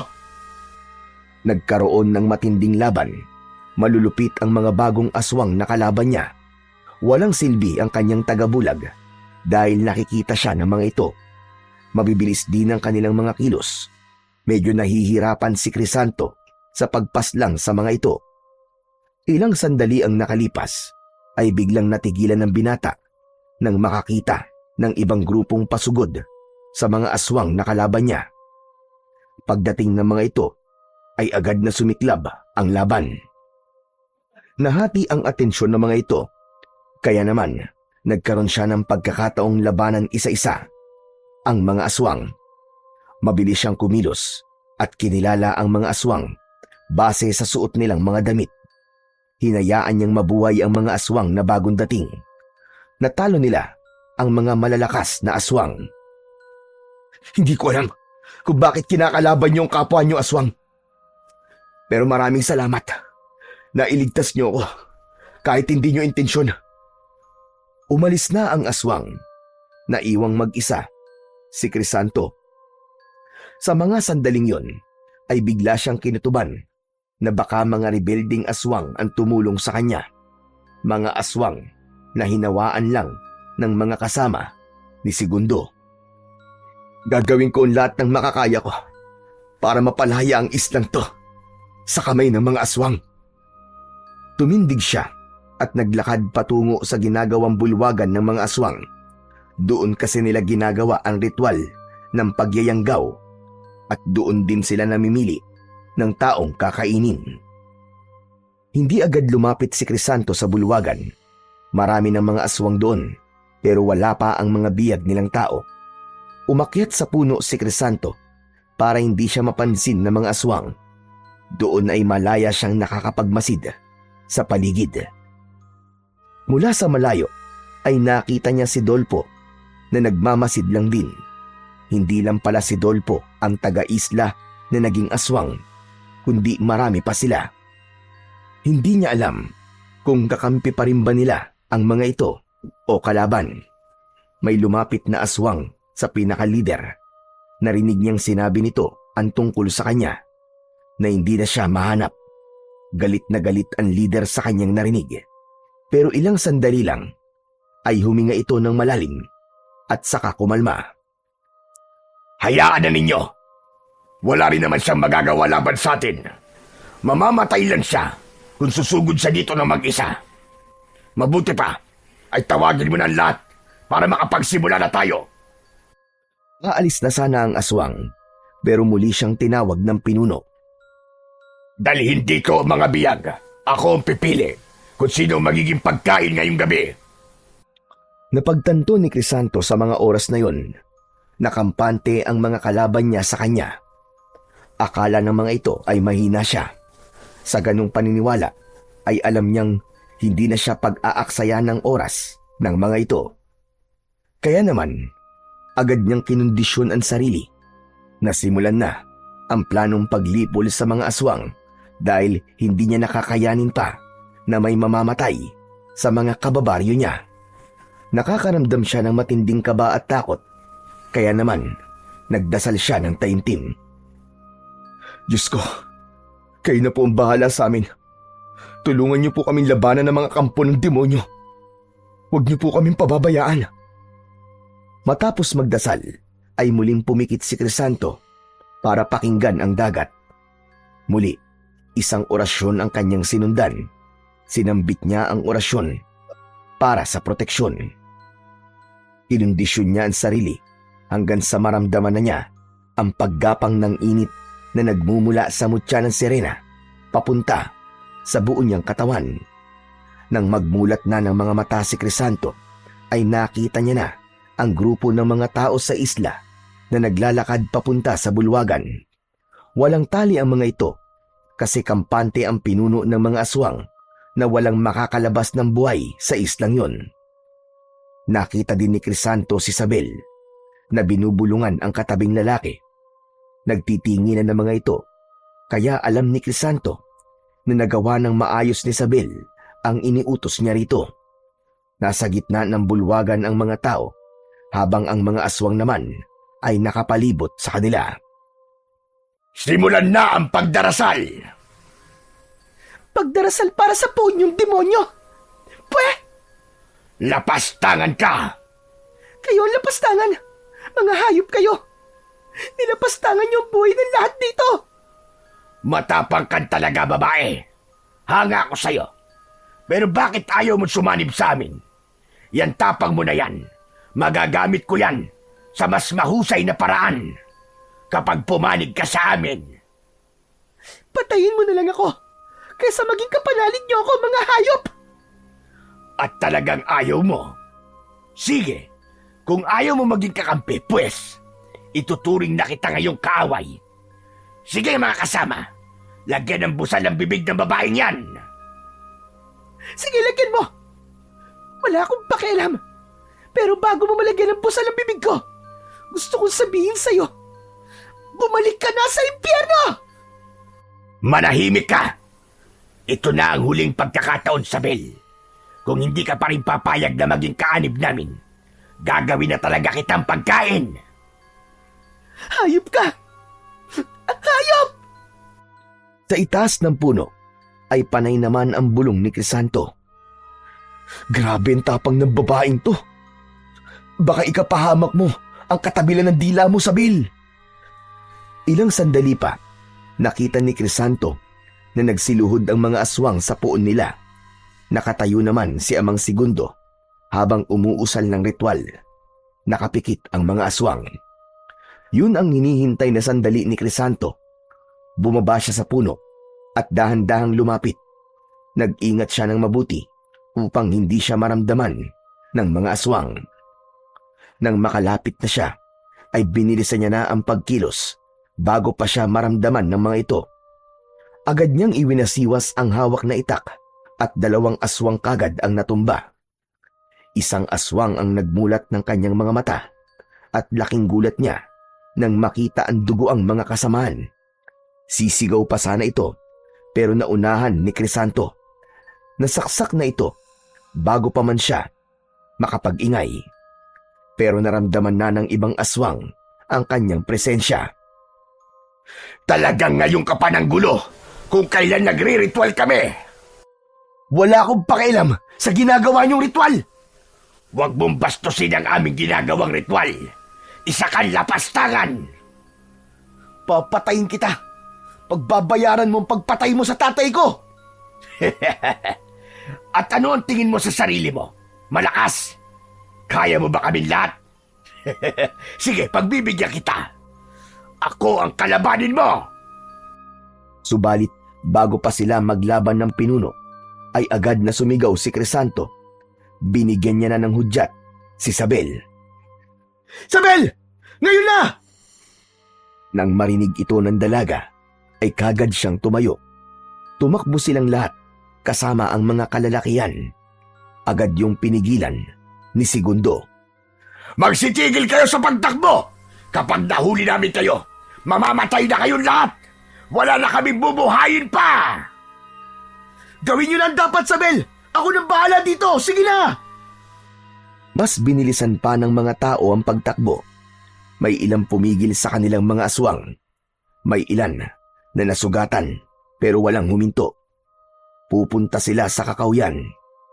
Nagkaroon ng matinding laban. Malulupit ang mga bagong aswang na kalaban niya. Walang silbi ang kanyang tagabulag dahil nakikita siya ng mga ito. Mabibilis din ang kanilang mga kilos. Medyo nahihirapan si Crisanto sa pagpaslang sa mga ito. Ilang sandali ang nakalipas ay biglang natigilan ng binata nang makakita ng ibang grupong pasugod sa mga aswang na kalaban niya. Pagdating ng mga ito ay agad na sumiklab ang laban. Nahati ang atensyon ng mga ito, kaya naman nagkaroon siya ng pagkakataong labanan isa-isa ang mga aswang. Mabilis siyang kumilos at kinilala ang mga aswang base sa suot nilang mga damit. Hinayaan niyang mabuhay ang mga aswang na bagong dating. Natalo nila ang mga malalakas na aswang. Hindi ko alam kung bakit kinakalaban niyo ang kapwa niyo aswang. Pero maraming salamat na iligtas niyo ako kahit hindi niyo intensyon. Umalis na ang aswang. Naiwang mag-isa si Crisanto. Sa mga sandaling yon ay bigla siyang kinutuban na baka mga rebelding aswang ang tumulong sa kanya. Mga aswang na hinawaan lang ng mga kasama ni Segundo. Gagawin ko ang lahat ng makakaya ko para mapalaya ang islang to sa kamay ng mga aswang. Tumindig siya at naglakad patungo sa ginagawang bulwagan ng mga aswang. Doon kasi nila ginagawa ang ritual ng pagyayanggaw at doon din sila namimili ng taong kakainin. Hindi agad lumapit si Crisanto sa bulwagan. Marami ng mga aswang doon, pero wala pa ang mga biyag nilang tao. Umakyat sa puno si Crisanto para hindi siya mapansin ng mga aswang. Doon ay malaya siyang nakakapagmasid sa paligid. Mula sa malayo ay nakita niya si Dolpo na nagmamasid lang din. Hindi lang pala si Dolpo ang taga-isla na naging aswang, kundi marami pa sila. Hindi niya alam kung kakampi pa rin ba nila ang mga ito o kalaban. May lumapit na aswang sa pinaka-leader. Narinig niyang sinabi nito ang tungkol sa kanya na hindi na siya mahanap. Galit na galit ang leader sa kanyang narinig. Pero ilang sandali lang ay huminga ito ng malalim at saka kumalma. Hayaan na ninyo. Wala rin naman siyang magagawa laban sa atin. Mamamatay lang siya kung susugod siya dito ng mag-isa. Mabuti pa ay tawagin mo na ang lahat para makapagsimula na tayo. Aalis na sana ang aswang, pero muli siyang tinawag ng pinuno. Dahil hindi ko mga biyag, ako ang pipili kung sino magiging pagkain ngayong gabi. Napagtanto ni Crisanto sa mga oras na yon, nakampante ang mga kalaban niya sa kanya. Akala ng mga ito ay mahina siya. Sa ganung paniniwala ay alam niyang hindi na siya pag-aaksaya ng oras ng mga ito. Kaya naman, agad niyang kinondisyon ang sarili. Nasimulan na ang planong paglipol sa mga aswang dahil hindi niya nakakayanin pa na may mamamatay sa mga kababaryo niya. Nakakaramdam siya ng matinding kaba at takot. Kaya naman, Nagdasal siya ng taimtim. Diyos ko, kayo na po ang bahala sa amin. Tulungan niyo po kaming labanan ng mga kampo ng demonyo. Huwag niyo po kaming pababayaan. Matapos magdasal, ay muling pumikit si Crisanto para pakinggan ang dagat. Muli, isang orasyon ang kanyang sinundan. Sinambit niya ang orasyon para sa proteksyon. Kinondisyon niya ang sarili hanggang sa maramdaman na niya ang paggapang ng init na nagmumula sa mutya ng sirena papunta sa buo niyang katawan. Nang magmulat na ng mga mata si Crisanto, ay nakita niya na ang grupo ng mga tao sa isla na naglalakad papunta sa bulwagan. Walang tali ang mga ito kasi kampante ang pinuno ng mga aswang na walang makakalabas ng buhay sa islang yon. Nakita din ni Crisanto si Isabel na binubulungan ang katabing lalaki. Nagtitinginan ng mga ito, kaya alam ni Crisanto na nagawa ng maayos ni Isabel ang iniutos niya rito. Nasa gitna ng bulwagan ang mga tao habang ang mga aswang naman ay nakapalibot sa kanila. Simulan na ang pagdarasal! Pagdarasal para sa punyong demonyo! Pwe! Lapastangan ka! Kayo ang lapastangan! Mga hayop kayo! Nilapastangan niyo ang buhay ng lahat dito! Matapang ka talaga, babae. Hanga ako sa'yo. Pero bakit ayaw mo sumanib sa amin? Yan tapang mo na yan. Magagamit ko yan sa mas mahusay na paraan kapag pumanig ka sa amin. Patayin mo na lang ako kaysa maging kapanalig niyo ako, mga hayop! At talagang ayaw mo? Sige, kung ayaw mo maging kakampi, pues, ituturing na kita ngayong kaaway. Sige mga kasama, lagyan ng busal ang bibig ng babaeng yan. Sige, lagyan mo! Wala akong pakialam. Pero bago mo malagyan ng busal ang bibig ko, gusto kong sabihin sa'yo, bumalik ka na sa impyerno! Manahimik ka! Ito na ang huling pagkakataon, Isabel. Kung hindi ka pa rin papayag na maging kaanib namin, gagawin na talaga kitang pagkain. Hayop ka! Hayop! Sa itaas ng puno ay panay naman ang bulong ni Crisanto. Grabe ang tapang ng babaeng to. Baka ikapahamak mo ang katabilan ng dila mo, Sabil. Ilang sandali pa, nakita ni Crisanto na nagsiluhod ang mga aswang sa puon nila. Nakatayo naman si Amang Segundo habang umuusal ng ritual. Nakapikit ang mga aswang. Yun ang hinihintay na sandali ni Crisanto. Bumaba siya sa puno at dahan-dahang lumapit. Nag-ingat siya ng mabuti upang hindi siya maramdaman ng mga aswang. Nang makalapit na siya, ay binilisan niya na ang pagkilos bago pa siya maramdaman ng mga ito. Agad niyang iwinasiwas ang hawak na itak at 2 aswang kagad ang natumba. Isang aswang ang nagmulat ng kanyang mga mata at laking gulat niya nang makita ang dugo ang mga kasamahan. Sisigaw pa sana ito pero naunahan ni Crisanto. Nasaksak na ito bago pa man siya makapag-ingay. Pero naramdaman na ng ibang aswang ang kanyang presensya. Talagang ngayon ka pa ng gulo kung kailan nagre-ritual kami. Wala akong pakialam sa ginagawa niyong ritual. Huwag mong bastusin ang aming ginagawang ritual. Isa kang lapastangan. Papatayin kita. Pagbabayaran mo ang pagpatay mo sa tatay ko. At ano ang tingin mo sa sarili mo? Malakas? Kaya mo ba kami lahat? Sige, pagbibigyan kita. Ako ang kalabanin mo. Subalit, bago pa sila maglaban ng pinuno, ay agad na sumigaw si Crisanto. Binigyan niya na ng hudyat si Isabel. Isabel! Ngayon na! Nang marinig ito ng dalaga, ay kagad siyang tumayo. Tumakbo silang lahat kasama ang mga kalalakihan. Agad yung pinigilan ni Segundo. Magsitigil kayo sa pagtakbo! Kapag nahuli namin kayo, mamamatay na kayong lahat! Wala na kaming bubuhayin pa! Gawin niyo na ang dapat, Isabel! Ako nang bahala dito! Sige na! Mas binilisan pa ng mga tao ang pagtakbo. May ilang pumigil sa kanilang mga aswang. May ilan na nasugatan pero walang huminto. Pupunta sila sa kakawyan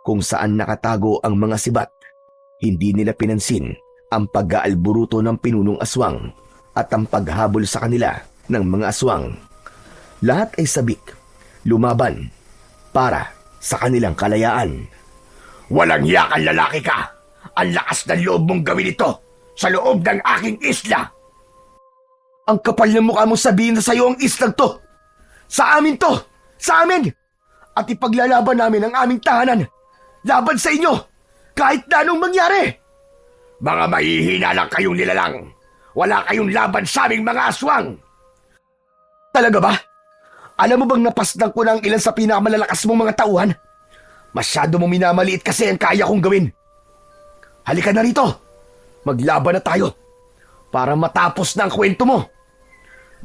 kung saan nakatago ang mga sibat. Hindi nila pinansin ang pag-aalburuto ng pinunong aswang at ang paghabol sa kanila ng mga aswang. Lahat ay sabik, lumaban para sa kanilang kalayaan. Walang yakan lalaki ka! Ang lakas ng loob mong gawin ito sa loob ng aking isla! Ang kapal ng mukha mong sabihin na sa'yo ang islang to! Sa amin to! Sa amin! At ipaglalaban namin ang aming tahanan! Laban sa inyo! Kahit na anong mangyari! Mga mahihina lang kayong nilalang! Wala kayong laban sa aming mga aswang! Talaga ba? Alam mo bang napasdan ko na ang ilan sa pinakamalalakas mong mga tauhan? Masyado mong minamaliit kasi ang kaya kong gawin. Halika na rito! Maglaban na tayo para matapos na ang kwento mo.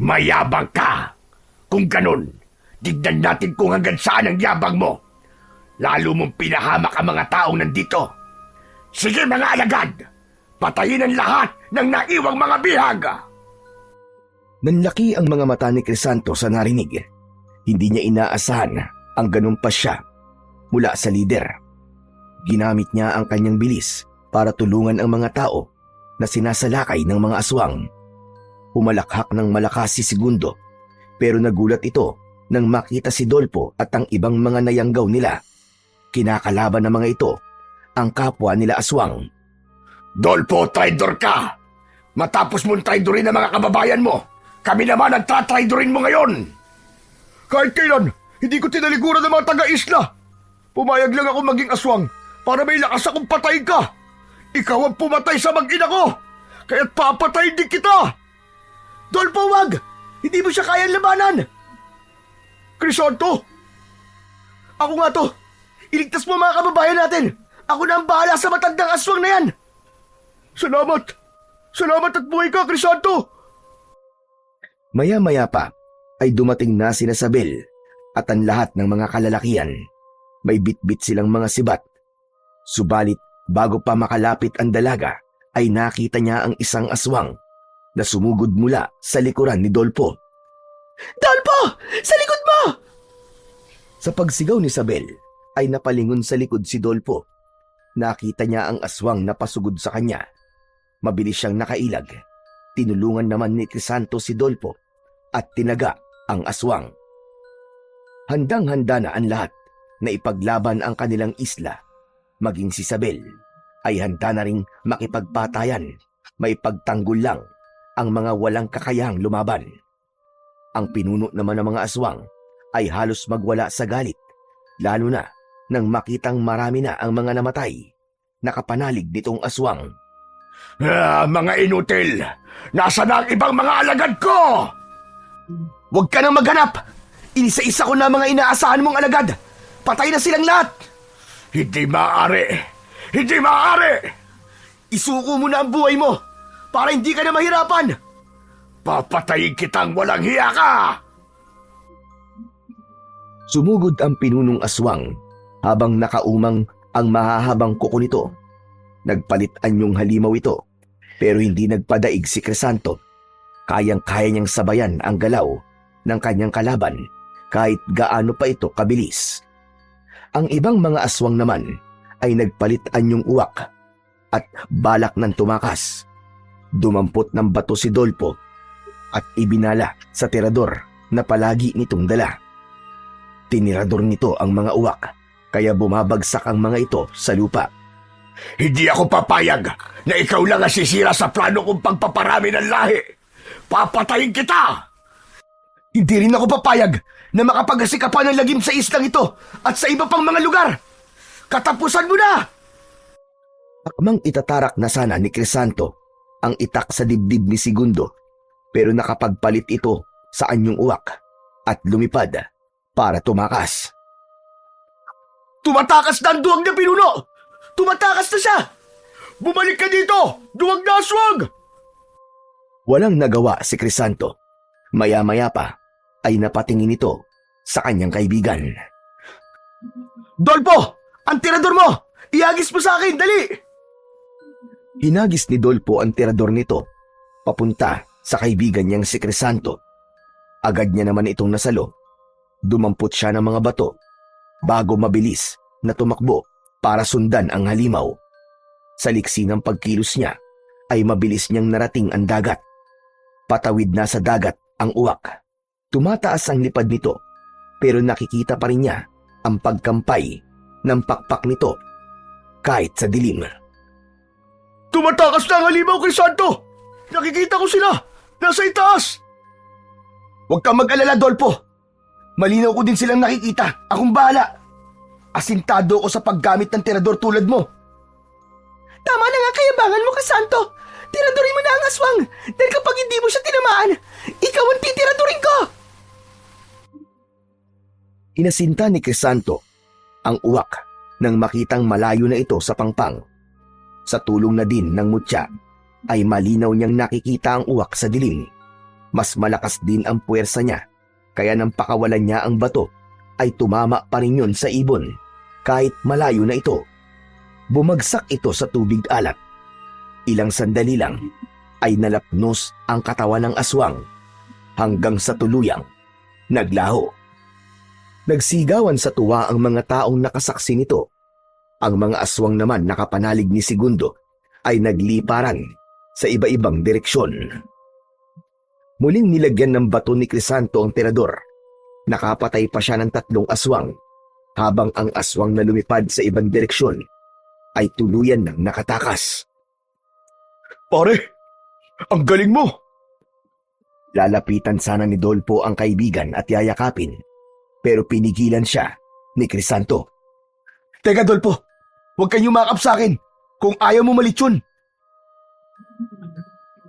Mayabang ka! Kung ganun, tignan natin kung hanggang saan ang yabang mo. Lalo mong pinahamak ang mga taong nandito. Sige mga alagad! Patayin ang lahat ng naiwang mga bihag! Nanlaki ang mga mata ni Crisanto sa narinig. Hindi niya inaasahan ang ganun pa siya mula sa lider. Ginamit niya ang kanyang bilis para tulungan ang mga tao na sinasalakay ng mga aswang. Humalakhak ng malakas si Segundo, pero nagulat ito nang makita si Dolpo at ang ibang mga nayanggaw nila. Kinakalaban ng mga ito ang kapwa nila aswang. Dolpo, traidor ka! Matapos mong traidorin ang mga kababayan mo, kami naman ang tatraidorin mo ngayon! Kahit kailan, hindi ko tinalikuran ng mga taga-isla. Pumayag lang ako maging aswang para may lakas akong patayin ka. Ikaw ang pumatay sa mag-ina ko, kaya't papatayin din kita! Dolpo, wag! Hindi mo siya kayang labanan! Crisanto! Ako nga to! Iligtas mo mga kababayan natin! Ako na ang bahala sa matandang aswang na yan! Salamat! Salamat at buhay ka, Crisanto! Maya-maya pa ay dumating na sina Sabel at ang lahat ng mga kalalakian. May bitbit silang mga sibat. Subalit bago pa makalapit ang dalaga ay nakita niya ang isang aswang na sumugod mula sa likuran ni Dolpo. Dolpo! Sa likod mo! Sa pagsigaw ni Sabel ay napalingon sa likod si Dolpo. Nakita niya ang aswang na pasugod sa kanya. Mabilis siyang nakailag. Tinulungan naman ni Crisanto si Dolpo at tinaga ang aswang. Handang-handa na ang lahat na ipaglaban ang kanilang isla. Maging si Sabel ay handa na ring makipagpatayan. May pagtanggol lang ang mga walang kakayahang lumaban. Ang pinuno naman ng mga aswang ay halos magwala sa galit, lalo na nang makitang marami na ang mga namatay. Nakapanalig nitong aswang. Mga inutil! Nasa na ang ibang mga alagad ko? Huwag ka nang maghanap! Inisa-isa ko na mga inaasahan mong alagad! Patay na silang lahat! Hindi maaari! Hindi maaari! Isuko mo na ang buhay mo para hindi ka na mahirapan! Papatayin kitang walang hiya ka! Sumugod ang pinunong aswang habang nakaumang ang mahahabang kuko nito. Nagpalit anyong halimaw ito, pero hindi nagpadaig si Crisanto. Kayang-kaya niyang sabayan ang galaw ng kanyang kalaban kahit gaano pa ito kabilis. Ang ibang mga aswang naman ay nagpalit anyong uwak at balak ng tumakas. Dumampot ng bato si Dolpo at ibinala sa tirador na palagi nitong dala. Tinirador nito ang mga uwak kaya bumabagsak ang mga ito sa lupa. Hindi ako papayag na ikaw lang ang sisira sa plano kong pagpaparami ng lahi. Papatayin kita! Hindi rin ako papayag na makapag-asika pa ng lagim sa islang ito at sa iba pang mga lugar. Katapusan mo na! Akmang itatarak na sana ni Crisanto ang itak sa dibdib ni Segundo, pero nakapagpalit ito sa anyong uwak at lumipad para tumakas. Tumatakas na ang duwag na pinuno! Tumatakas na siya! Bumalik ka dito! Duwag na aswang! Walang nagawa si Crisanto. Maya-maya pa ay napatingin ito sa kanyang kaibigan. Dolpo! Ang tirador mo! Ihagis mo sa akin! Dali! Hinagis ni Dolpo ang tirador nito papunta sa kaibigan niyang si Crisanto. Agad niya naman itong nasalo. Dumampot siya ng mga bato bago mabilis na tumakbo para sundan ang halimaw. Sa liksi ng pagkilos niya ay mabilis niyang narating ang dagat. Patawid na sa dagat ang uwak. Tumataas ang lipad nito pero nakikita pa rin niya ang pagkampay ng pakpak nito kahit sa dilim. Tumatakas na ang halimaw, Crisanto! Nakikita ko sila! Nasa itaas! Huwag kang mag-alala, Dolpo. Malinaw ko din silang nakikita. Akong bahala. Asintado ko sa paggamit ng tirador tulad mo. Tama na nga kayabangan mo, Crisanto. Tiradurin mo na ang aswang dahil kapag hindi mo siya tinamaan, ikaw ang titiradurin ko! Inasinta ni Crisanto ang uwak nang makitang malayo na ito sa pangpang. Sa tulong na din ng mutya ay malinaw niyang nakikita ang uwak sa dilim. Mas malakas din ang puwersa niya kaya nang pakawalan niya ang bato ay tumama pa rin yun sa ibon kahit malayo na ito. Bumagsak ito sa tubig alat. Ilang sandali lang ay nalapnos ang katawan ng aswang hanggang sa tuluyang naglaho. Nagsigawan sa tuwa ang mga taong nakasaksi nito. Ang mga aswang naman nakapanalig ni Segundo ay nagliparan sa iba-ibang direksyon. Muling nilagyan ng bato ni Crisanto ang tirador. Nakapatay pa siya ng 3 aswang habang ang aswang na lumipad sa ibang direksyon ay tuluyan ng nakatakas. Pare, ang galing mo! Lalapitan sana ni Dolpo ang kaibigan at yayakapin pero pinigilan siya ni Crisanto. Teka, Dolpo, huwag kang yumakap sa akin kung ayaw mo malitsyon.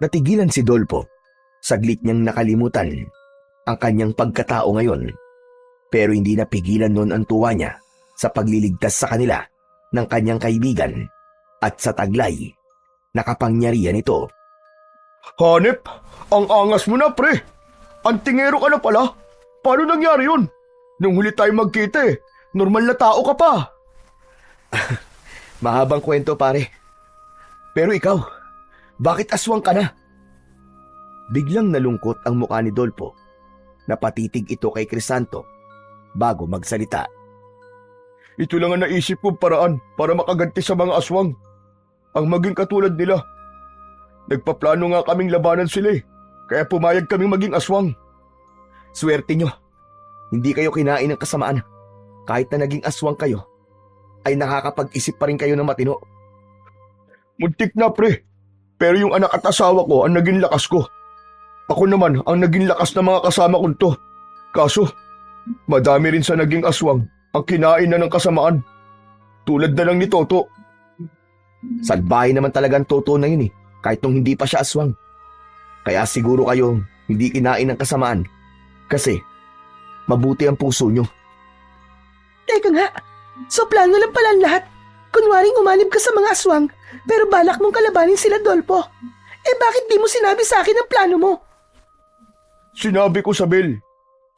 Natigilan si Dolpo. Saglit niyang nakalimutan ang kanyang pagkatao ngayon. Pero hindi napigilan noon ang tuwa niya sa pagliligtas sa kanila ng kanyang kaibigan at sa taglay na kapangyarihan nito. Hanep, ang angas mo na, pre. Antingero ka na pala. Paano nangyari yun? Nung huli tayo magkita normal na tao ka pa. Mahabang kwento, pare. Pero ikaw, bakit aswang ka na? Biglang nalungkot ang mukha ni Dolpo. Napatitig ito kay Crisanto bago magsalita. Ito lang ang naisip kong paraan para makaganti sa mga aswang. Ang maging katulad nila. Nagpaplano nga kaming labanan sila kaya pumayag kaming maging aswang. Swerte nyo. Hindi kayo kinain ng kasamaan. Kahit na naging aswang kayo, ay nakakapag-isip pa rin kayo ng matino. Muntik na, pre. Pero yung anak at asawa ko ang naging lakas ko. Ako naman ang naging lakas ng mga kasama kong to. Kaso, madami rin sa naging aswang ang kinain na ng kasamaan. Tulad na lang ni Toto. Salbahe naman talagang Toto na yun kahit nung hindi pa siya aswang. Kaya siguro kayo hindi kinain ng kasamaan. Kasi, mabuti ang puso nyo. Teka nga, so plano lang pala ang lahat. Kunwaring umanib ka sa mga aswang, pero balak mong kalabanin sila, Dolpo. Bakit di mo sinabi sa akin ang plano mo? Sinabi ko sa Bel,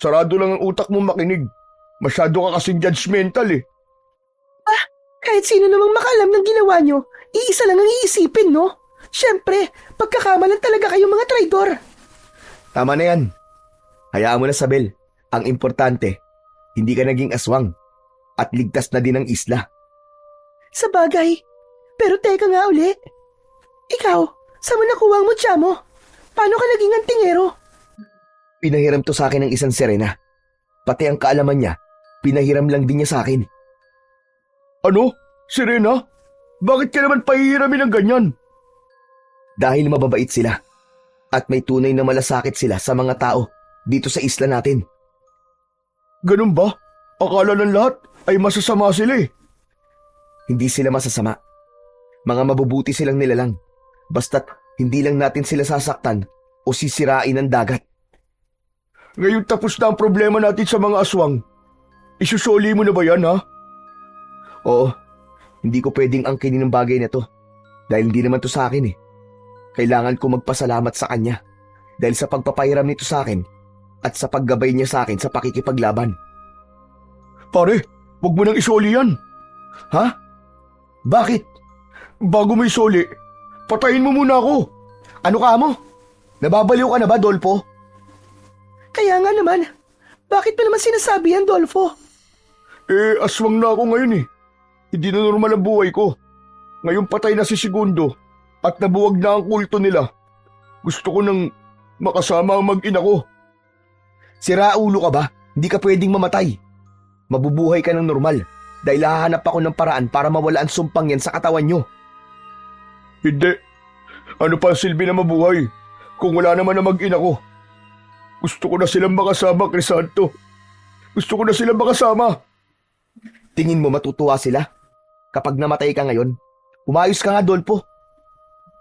sarado lang ang utak mo makinig. Masyado ka kasing judgmental Kahit sino namang makaalam ng ginawa nyo, iisa lang ang iisipin, no? Siyempre, pagkakamalan talaga kayong mga traidor. Tama na yan. Hayaan mo na, Sabel. Ang importante, hindi ka naging aswang at ligtas na din ang isla. Sa bagay, pero teka nga uli. Ikaw, saan mo nakuha ang mutya mo? Paano ka naging antingero? Pinahiram to sa akin ng isang sirena. Pati ang kaalaman niya, pinahiram lang din niya sa akin. Ano? Sirena? Bakit ka naman pahihiramin ng ganyan? Dahil mababait sila at may tunay na malasakit sila sa mga tao dito sa isla natin. Ganun ba? Akala ng lahat ay masasama sila Hindi sila masasama. Mga mabubuti silang nilalang. Basta't hindi lang natin sila sasaktan o sisirain ng dagat. Ngayon tapos na ang problema natin sa mga aswang. Isusoli mo na ba yan, ha? Oo, hindi ko pwedeng angkinin ng bagay na to dahil hindi naman to sa akin Kailangan ko magpasalamat sa kanya dahil sa pagpapahiram nito sa akin at sa paggabay niya sa akin sa pakikipaglaban. Pare, wag mo nang isoli yan. Ha? Bakit? Bago mo isoli, patayin mo muna ako. Ano ka mo? Nababaliw ka na ba, Dolpo? Kaya nga naman, bakit pa naman sinasabi yan, Dolfo? Aswang na ako ngayon eh. Hindi na normal ang buhay ko. Ngayon patay na si Segundo at nabuwag na ang kulto nila. Gusto ko nang makasama ang mag-ina ko. Sira ulo ka ba? Hindi ka pwedeng mamatay. Mabubuhay ka ng normal dahil hahanap ako ng paraan para mawala ang sumpang yan sa katawan nyo. Hindi. Ano pa ang silbi na mabuhay kung wala naman ang mag-ina ko? Gusto ko na silang makasama, Crisanto. Gusto ko na silang makasama. Tingin mo matutuwa sila? Kapag namatay ka ngayon, umayos ka nga, Dolpo.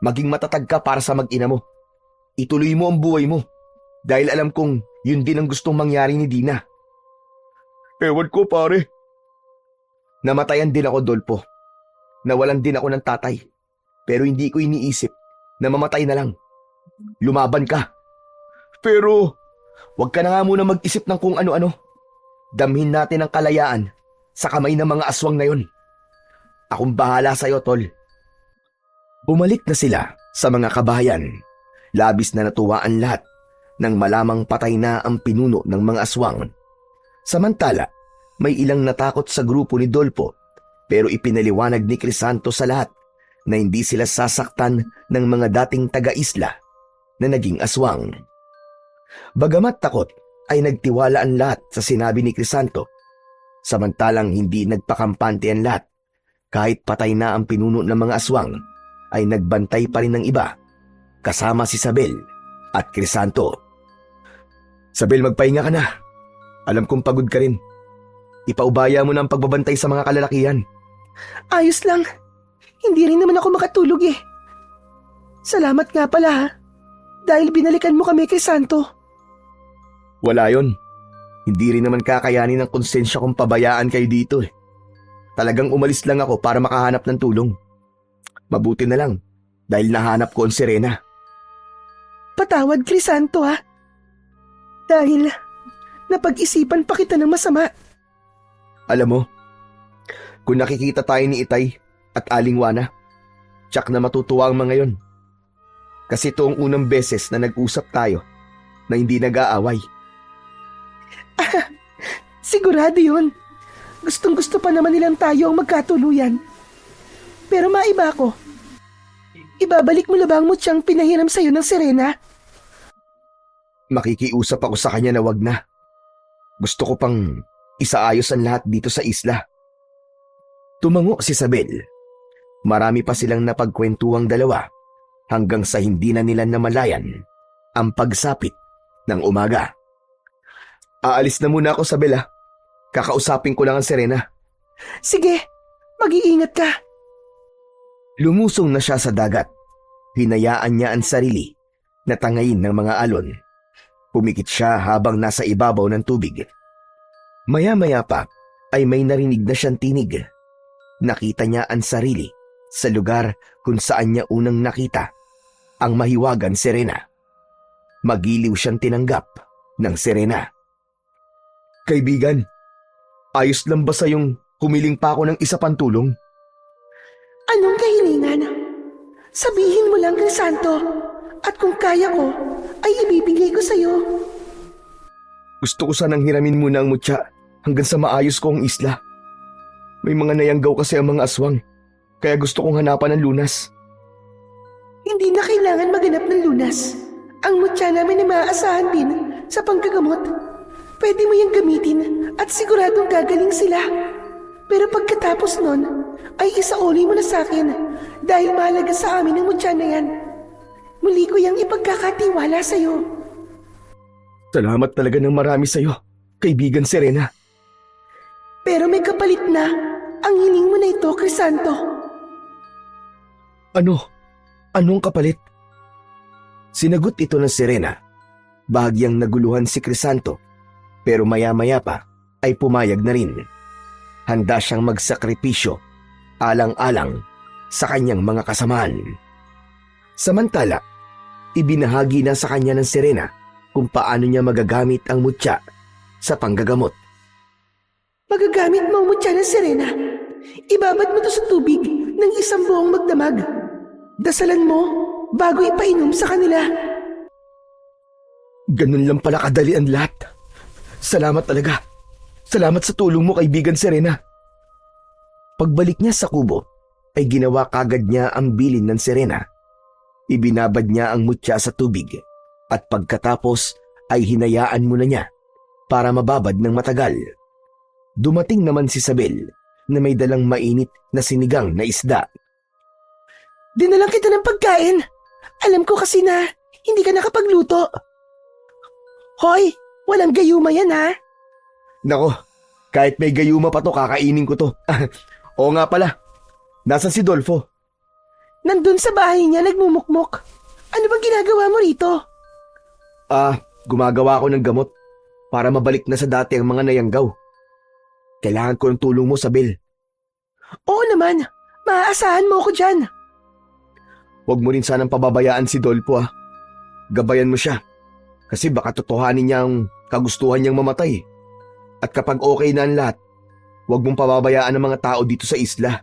Maging matatag ka para sa mag-ina mo. Ituloy mo ang buhay mo dahil alam kong yun din ang gustong mangyari ni Dina. Ewan ko, pare. Namatayan din ako, Dolpo. Nawalan din ako ng tatay. Pero hindi ko iniisip na mamatay na lang. Lumaban ka. Pero, Huwag ka na nga muna mag-isip ng kung ano-ano. Damhin natin ang kalayaan sa kamay ng mga aswang na yun. Akong bahala sa'yo, Tol. Bumalik na sila sa mga kabahayan. Labis na natuwa ang lahat nang malamang patay na ang pinuno ng mga aswang. Samantala, may ilang natakot sa grupo ni Dolpo pero ipinaliwanag ni Crisanto sa lahat na hindi sila sasaktan ng mga dating taga-isla na naging aswang. Bagamat takot ay nagtiwala ang lahat sa sinabi ni Crisanto. Samantalang hindi nagpakampante ang lahat. Kahit patay na ang pinuno ng mga aswang, ay nagbantay pa rin ng iba, kasama si Sabel at Crisanto. Sabel, magpahinga ka na. Alam kong pagod ka rin. Ipaubaya mo na ang pagbabantay sa mga kalalakihan. Ayos lang. Hindi rin naman ako makatulog eh. Salamat nga pala ha. Dahil binalikan mo kami kay Santo. Wala yon. Hindi rin naman kakayanin ng konsensya kong pabayaan kayo dito eh. Talagang umalis lang ako para makahanap ng tulong. Mabuti na lang dahil nahanap ko ang Serena. Patawad, Crisanto ha. Dahil napag-isipan pa kita ng masama. Alam mo, kung nakikita tayo ni Itay at Aling Wana, tsak na matutuwa ang mga yon. Kasi ito ang unang beses na nag-usap tayo na hindi nag-aaway. Sigurado yun. Gustong-gusto pa naman nilang tayo ang magkatuluyan. Pero maiba ko. Ibabalik mo na ba ang mutyang pinahiram sa'yo ng Serena? Makikiusap ako sa kanya na wag na. Gusto ko pang isaayos ang lahat dito sa isla. Tumango si Sabel. Marami pa silang napagkwentuang dalawa hanggang sa hindi na nila namalayan ang pagsapit ng umaga. Aalis na muna ako, Sabel ha. Kakausapin ko lang ang Serena. Sige, mag-iingat ka. Lumusong na siya sa dagat. Hinayaan niya ang sarili na tangayin ng mga alon. Pumikit siya habang nasa ibabaw ng tubig. Maya-maya pa ay may narinig na siyang tinig. Nakita niya ang sarili sa lugar kung saan niya unang nakita ang mahiwagang Serena. Magiliw siyang tinanggap ng Serena. Kaibigan, ayos lang ba sa'yong humiling pa ako ng isa pang tulong? Anong kahilingan? Sabihin mo lang kay Santo at kung kaya ko ay ibibigay ko sa'yo. Gusto ko sanang hiramin muna ang mutya hanggang sa maayos ko ang isla. May mga nayanggaw kasi ang mga aswang, kaya gusto kong hanapan ng lunas. Hindi na kailangan maganap ng lunas. Ang mutya namin ay maaasahan din sa panggagamot. Pwede mo yung gamitin at siguradong gagaling sila. Pero pagkatapos nun, ay isauli mo na sa akin dahil mahalaga sa amin ang mutya na yan. Muli ko yung ipagkakatiwala sa'yo. Salamat talaga ng marami sa'yo, kaibigan Serena. Pero may kapalit na ang hiling mo na ito, Crisanto. Ano? Anong kapalit? Sinagot ito ng Serena. Bahagyang naguluhan si Crisanto, pero maya-maya pa ay pumayag na rin. Handa siyang magsakripisyo, alang-alang sa kanyang mga kasamaan. Samantala, ibinahagi na sa kanya ng Serena kung paano niya magagamit ang mutya sa panggagamot. Magagamit mo ang mutya ng Serena. Ibabad mo ito sa tubig ng isang buong magdamag. Dasalan mo bago ipainom sa kanila. Ganun lang pala kadali ang lahat. Salamat talaga. Salamat sa tulong mo, kaibigan Serena. Pagbalik niya sa kubo, ay ginawa kagad niya ang bilin ng Serena. Ibinabad niya ang mutya sa tubig at pagkatapos ay hinayaan muna niya para mababad ng matagal. Dumating naman si Isabel na may dalang mainit na sinigang na isda. Dinalang kita ng pagkain. Alam ko kasi na hindi ka nakapagluto. Hoy, walang gayuma yan ha. Nako, kahit may gayuma pa to, kakainin ko to. Oo nga pala, nasa si Dolfo? Nandun sa bahay niya nagmumukmok. Ano bang ginagawa mo rito? Gumagawa ako ng gamot para mabalik na sa dati ang mga nayanggaw. Kailangan ko ng tulong mo, Sabel. Oo naman, maaasahan mo ako dyan. Huwag mo rin sanang pababayaan si Dolfo. Gabayan mo siya. Kasi baka totohanin niya ang kagustuhan niyang mamatay. At kapag okay na ang lahat, huwag mong pababayaan ang mga tao dito sa isla.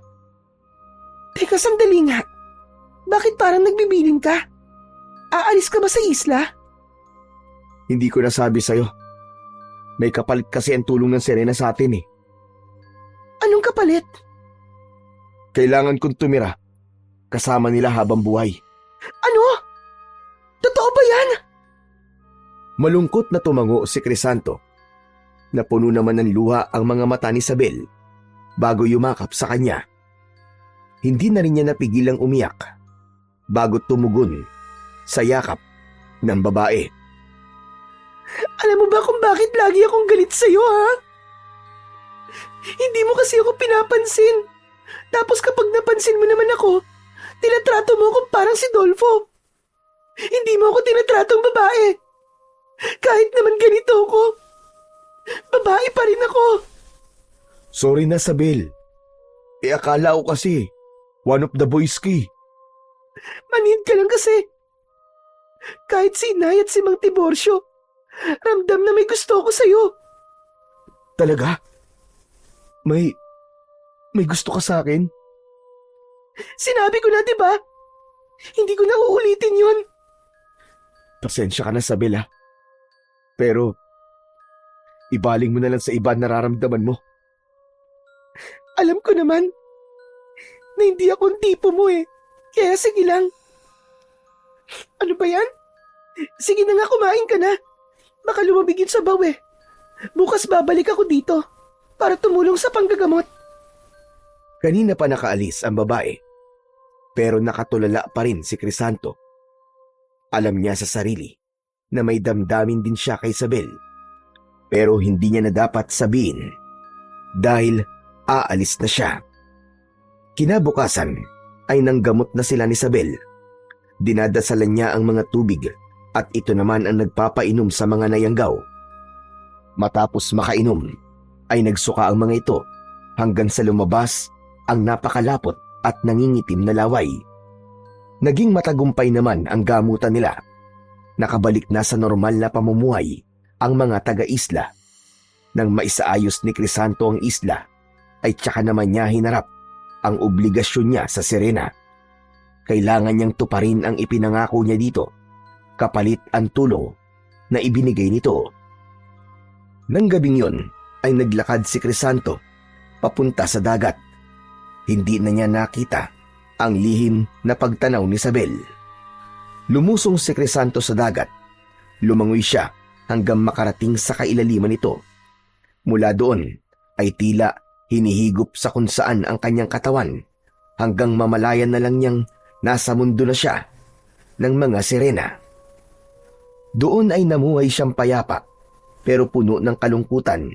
Teka, sandali nga. Bakit parang nagbibiling ka? Aalis ka ba sa isla? Hindi ko nasabi sa'yo. May kapalit kasi ang tulong ng Serena sa atin eh. Anong kapalit? Kailangan kong tumira kasama nila habang buhay. Ano? Totoo ba yan? Malungkot na tumango si Crisanto. Napuno naman ng luha ang mga mata ni Isabel bago yumakap sa kanya. Hindi na rin niya napigilang umiyak bago tumugon sa yakap ng babae. Alam mo ba kung bakit lagi akong galit sa'yo, ha? Hindi mo kasi ako pinapansin. Tapos kapag napansin mo naman ako, tinatrato mo ako parang si Dolfo. Hindi mo ako tinatratong babae. Kahit naman ganito ako, babae pa rin ako. Sorry na, Isabel. Akala ko kasi one of the boys ki. Manhid ka lang kasi. Kahit si Inay at si Mang Tiborcio, ramdam na may gusto ko sa'yo. Talaga? May gusto ka sa akin? Sinabi ko na, diba? Hindi ko na uulitin yun. Pasensya ka na, Isabel, ha? Pero, ibaling mo na lang sa iba ang nararamdaman mo. Alam ko naman na hindi ako ang tipo mo eh. Kaya sige lang. Ano ba yan? Sige na nga, kumain ka na. Baka lumabig yun sa baw eh. Bukas babalik ako dito para tumulong sa panggagamot. Kanina pa nakaalis ang babae, pero nakatulala pa rin si Crisanto. Alam niya sa sarili na may damdamin din siya kay Isabel, pero hindi niya na dapat sabihin dahil aalis na siya. Kinabukasan ay nanggamot na sila ni Isabel. Dinadasalan niya ang mga tubig at ito naman ang nagpapainom sa mga nayanggaw. Matapos makainom ay nagsuka ang mga ito hanggang sa lumabas ang napakalapot at nangingitim na laway. Naging matagumpay naman ang gamutan nila. Nakabalik na sa normal na pamumuhay ang mga taga-isla. Nang maisaayos ni Crisanto ang isla, ay tsaka naman niya hinarap ang obligasyon niya sa Serena. Kailangan niyang tuparin ang ipinangako niya dito, kapalit ang tulong na ibinigay nito. Nang gabing yun, ay naglakad si Crisanto papunta sa dagat. Hindi na niya nakita ang lihim na pagtanaw ni Isabel. Lumusong si Crisanto sa dagat. Lumangoy siya hanggang makarating sa kailaliman nito. Mula doon ay tila hinihigop sa kung saan ang kanyang katawan hanggang mamalayan na lang niyang nasa mundo na siya ng mga sirena. Doon ay namuhay siyang payapa pero puno ng kalungkutan.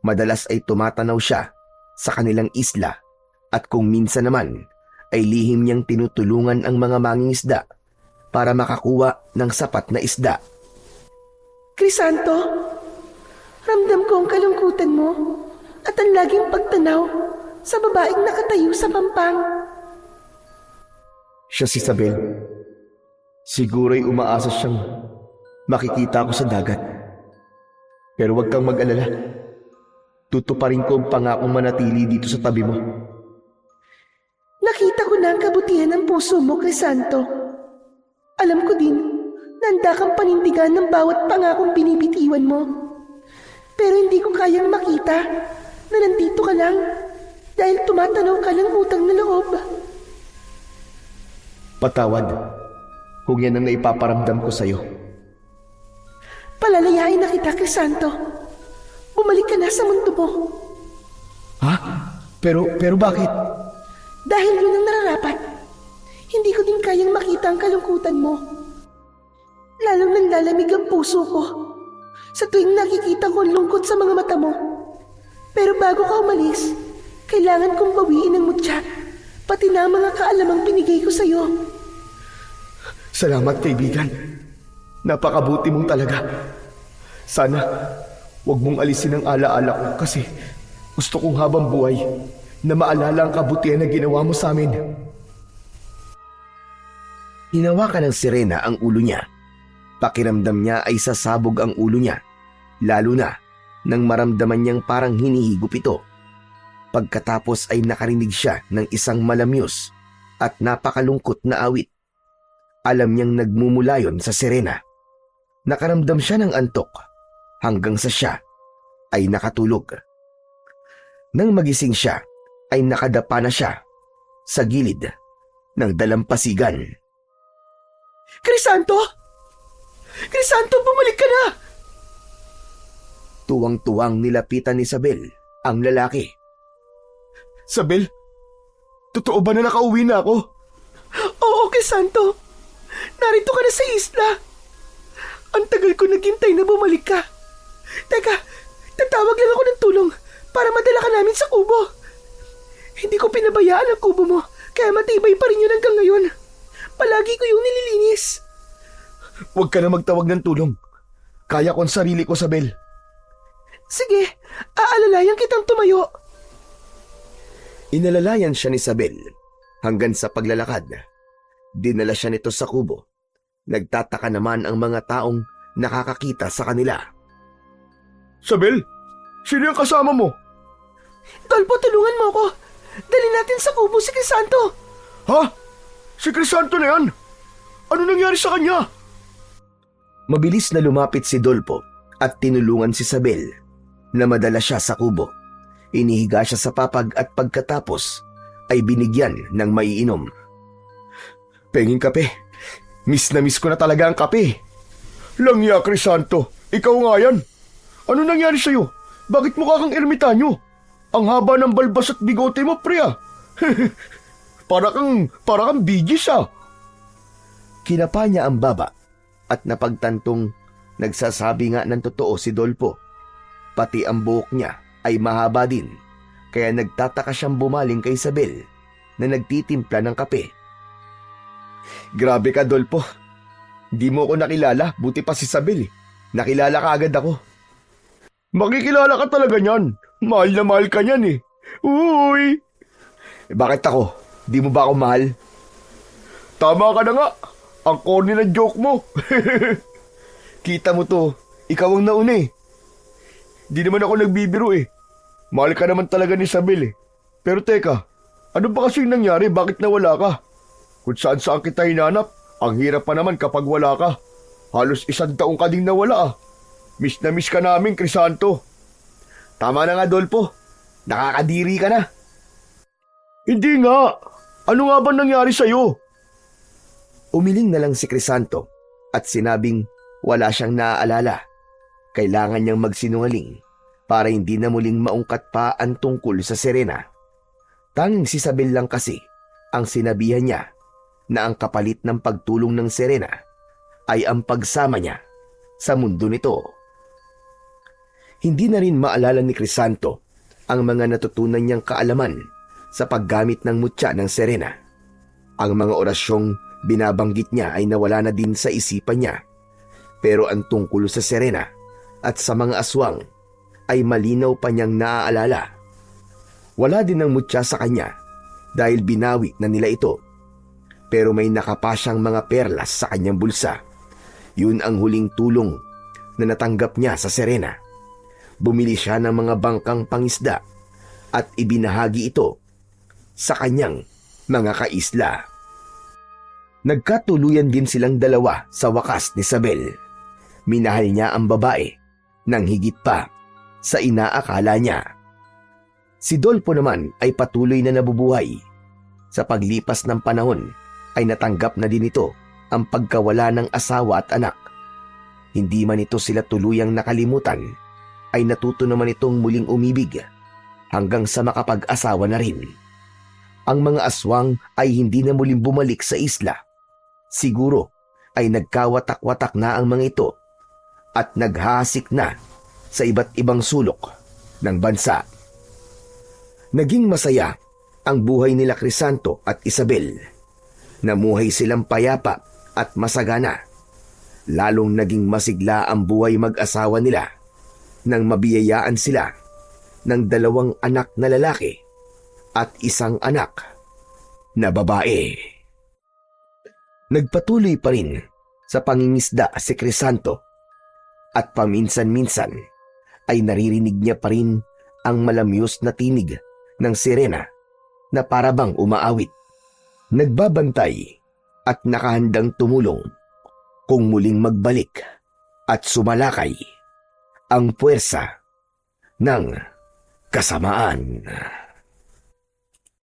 Madalas ay tumatanaw siya sa kanilang isla at kung minsan naman ay lihim niyang tinutulungan ang mga mangingisda para makakuha ng sapat na isda. Crisanto, ramdam ko ang kalungkutan mo at ang laging pagtanaw sa babaeng nakatayo sa pampang. Siya si Isabel. Siguro'y umaasa siyang makikita ko sa dagat. Pero huwag kang mag-alala. Tutuparin ko ang pangakong manatili dito sa tabi mo. Nakita ko na ang kabutihan ng puso mo, Crisanto. Alam ko din Nanda kang panindigan ng bawat pangakong binibitiwan mo. Pero hindi ko kayang makita na nandito ka lang dahil tumatanaw ka ng utang na loob. Patawad kung yan ang naipaparamdam ko sa'yo. Palalayain na kita, Crisanto. Bumalik ka na sa mundo mo. Ha? Pero bakit? Dahil yun ang nararapat. Hindi ko din kayang makita ang kalungkutan mo. Lalong nanlalamig ang puso ko sa tuwing nakikita ko ang lungkot sa mga mata mo. Pero bago ka umalis, kailangan kong bawiin ang mutya, pati na ang mga kaalamang binigay ko sa'yo. Salamat, kaibigan. Napakabuti mong talaga. Sana, wag mong alisin ang alaala ko kasi gusto kong habang buhay na maalala ang kabutihan na ginawa mo sa amin. Hinawakan ng Serena ang ulo niya. Pakiramdam niya ay sasabog ang ulo niya, lalo na nang maramdaman niyang parang hinihigop ito. Pagkatapos ay nakarinig siya ng isang malamyos at napakalungkot na awit. Alam niyang nagmumula yon sa Serena. Nakaramdam siya ng antok hanggang sa siya ay nakatulog. Nang magising siya, ay nakadapa na siya sa gilid ng dalampasigan. Crisanto! Crisanto, bumalik ka na! Tuwang-tuwang nilapitan ni Sabel ang lalaki. Sabel, totoo ba na nakauwi na ako? Oo, Crisanto. Narito ka na sa isla. Ang tagal ko naghintay na bumalik ka. Teka, tatawag lang ako ng tulong para madala ka namin sa kubo. Hindi ko pinabayaan ang kubo mo, kaya matibay pa rin yun hanggang ngayon. Palagi ko yung nililinis. Huwag ka na magtawag ng tulong. Kaya ko ang sarili ko, Sabel. Sige, aalalayan kitang tumayo. Inalalayan siya ni Sabel hanggang sa paglalakad. Dinala siya nito sa kubo. Nagtataka naman ang mga taong nakakakita sa kanila. Sabel, sino yung kasama mo? Dolpo, tulungan mo ako. Dali natin sa kubo si Crisanto. Ha? Si Crisanto na yan? Ano nangyari sa kanya? Mabilis na lumapit si Dolpo at tinulungan si Sabel na madala siya sa kubo. Inihiga siya sa papag at pagkatapos ay binigyan ng maiinom. Penging kape. Miss na miss ko na talaga ang kape. Langya, Crisanto. Ikaw nga yan. Ano nangyari sa'yo? Bakit mukha kang ermitanyo? Ang haba ng balbas at bigote mo, pre ah. para kang bigis ah. Kinapa niya ang baba at napagtantong nagsasabi nga ng totoo si Dolpo. Pati ang buhok niya ay mahaba din, kaya nagtataka siyang bumaling kay Isabel na nagtitimpla ng kape. Grabe ka, Dolpo. Di mo ako nakilala, buti pa si Isabel. Nakilala ka agad ako. Makikilala ka talaga niyan. Mahal na mahal ka niyan eh. Uy! Bakit ako? Di mo ba ako mahal? Tama ka na nga. Ang corny na joke mo. Kita mo to, ikaw ang nauna eh. Di naman ako nagbibiro eh. Mahal ka naman talaga ni Isabel eh. Pero teka, ano ba kasing nangyari? Bakit nawala ka? Kung saan kita hinanap, ang hirap pa naman kapag wala ka. Halos 1 taong ka ding nawala ah. Miss na miss ka namin, Crisanto. Tama na nga, Dolpo. Nakakadiri ka na. Hindi nga. Ano nga ba nangyari sa'yo? Umiling na lang si Crisanto at sinabing wala siyang naaalala. Kailangan niyang magsinungaling para hindi na muling maungkat pa ang tungkol sa Serena. Tanging si Isabel lang kasi ang sinabihan niya na ang kapalit ng pagtulong ng Serena ay ang pagsama niya sa mundo nito. Hindi na rin maalala ni Crisanto ang mga natutunan niyang kaalaman sa paggamit ng mutya ng Serena. Ang mga orasyong binabanggit niya ay nawala na din sa isipan niya. Pero ang tungkol sa Serena at sa mga aswang ay malinaw pa niyang naaalala. Wala din ang mutya sa kanya dahil binawi na nila ito. Pero may nakapa siyang mga perlas sa kanyang bulsa. Yun ang huling tulong na natanggap niya sa Serena. Bumili siya ng mga bangkang pangisda at ibinahagi ito sa kanyang mga kaisla. Nagkatuluyan din silang dalawa sa wakas ni Isabel. Minahal niya ang babae nang higit pa sa inaakala niya. Si Dolpo naman ay patuloy na nabubuhay. Sa paglipas ng panahon ay natanggap na din ito ang pagkawala ng asawa at anak. Hindi man ito sila tuluyang nakalimutan, ay natuto naman itong muling umibig hanggang sa makapag-asawa na rin. Ang mga aswang ay hindi na muling bumalik sa isla. Siguro ay nagkawatak-watak na ang mga ito at naghasik na sa iba't ibang sulok ng bansa. Naging masaya ang buhay nila Crisanto at Isabel. Namuhay silang payapa at masagana. Lalong naging masigla ang buhay mag-asawa nila nang mabiyayaan sila ng 2 anak na lalaki at 1 anak na babae. Nagpatuloy pa rin sa pangingisda si Crisanto at paminsan-minsan ay naririnig niya pa rin ang malamyos na tinig ng sirena na parabang umaawit. Nagbabantay at nakahandang tumulong kung muling magbalik at sumalakay ang puwersa ng kasamaan.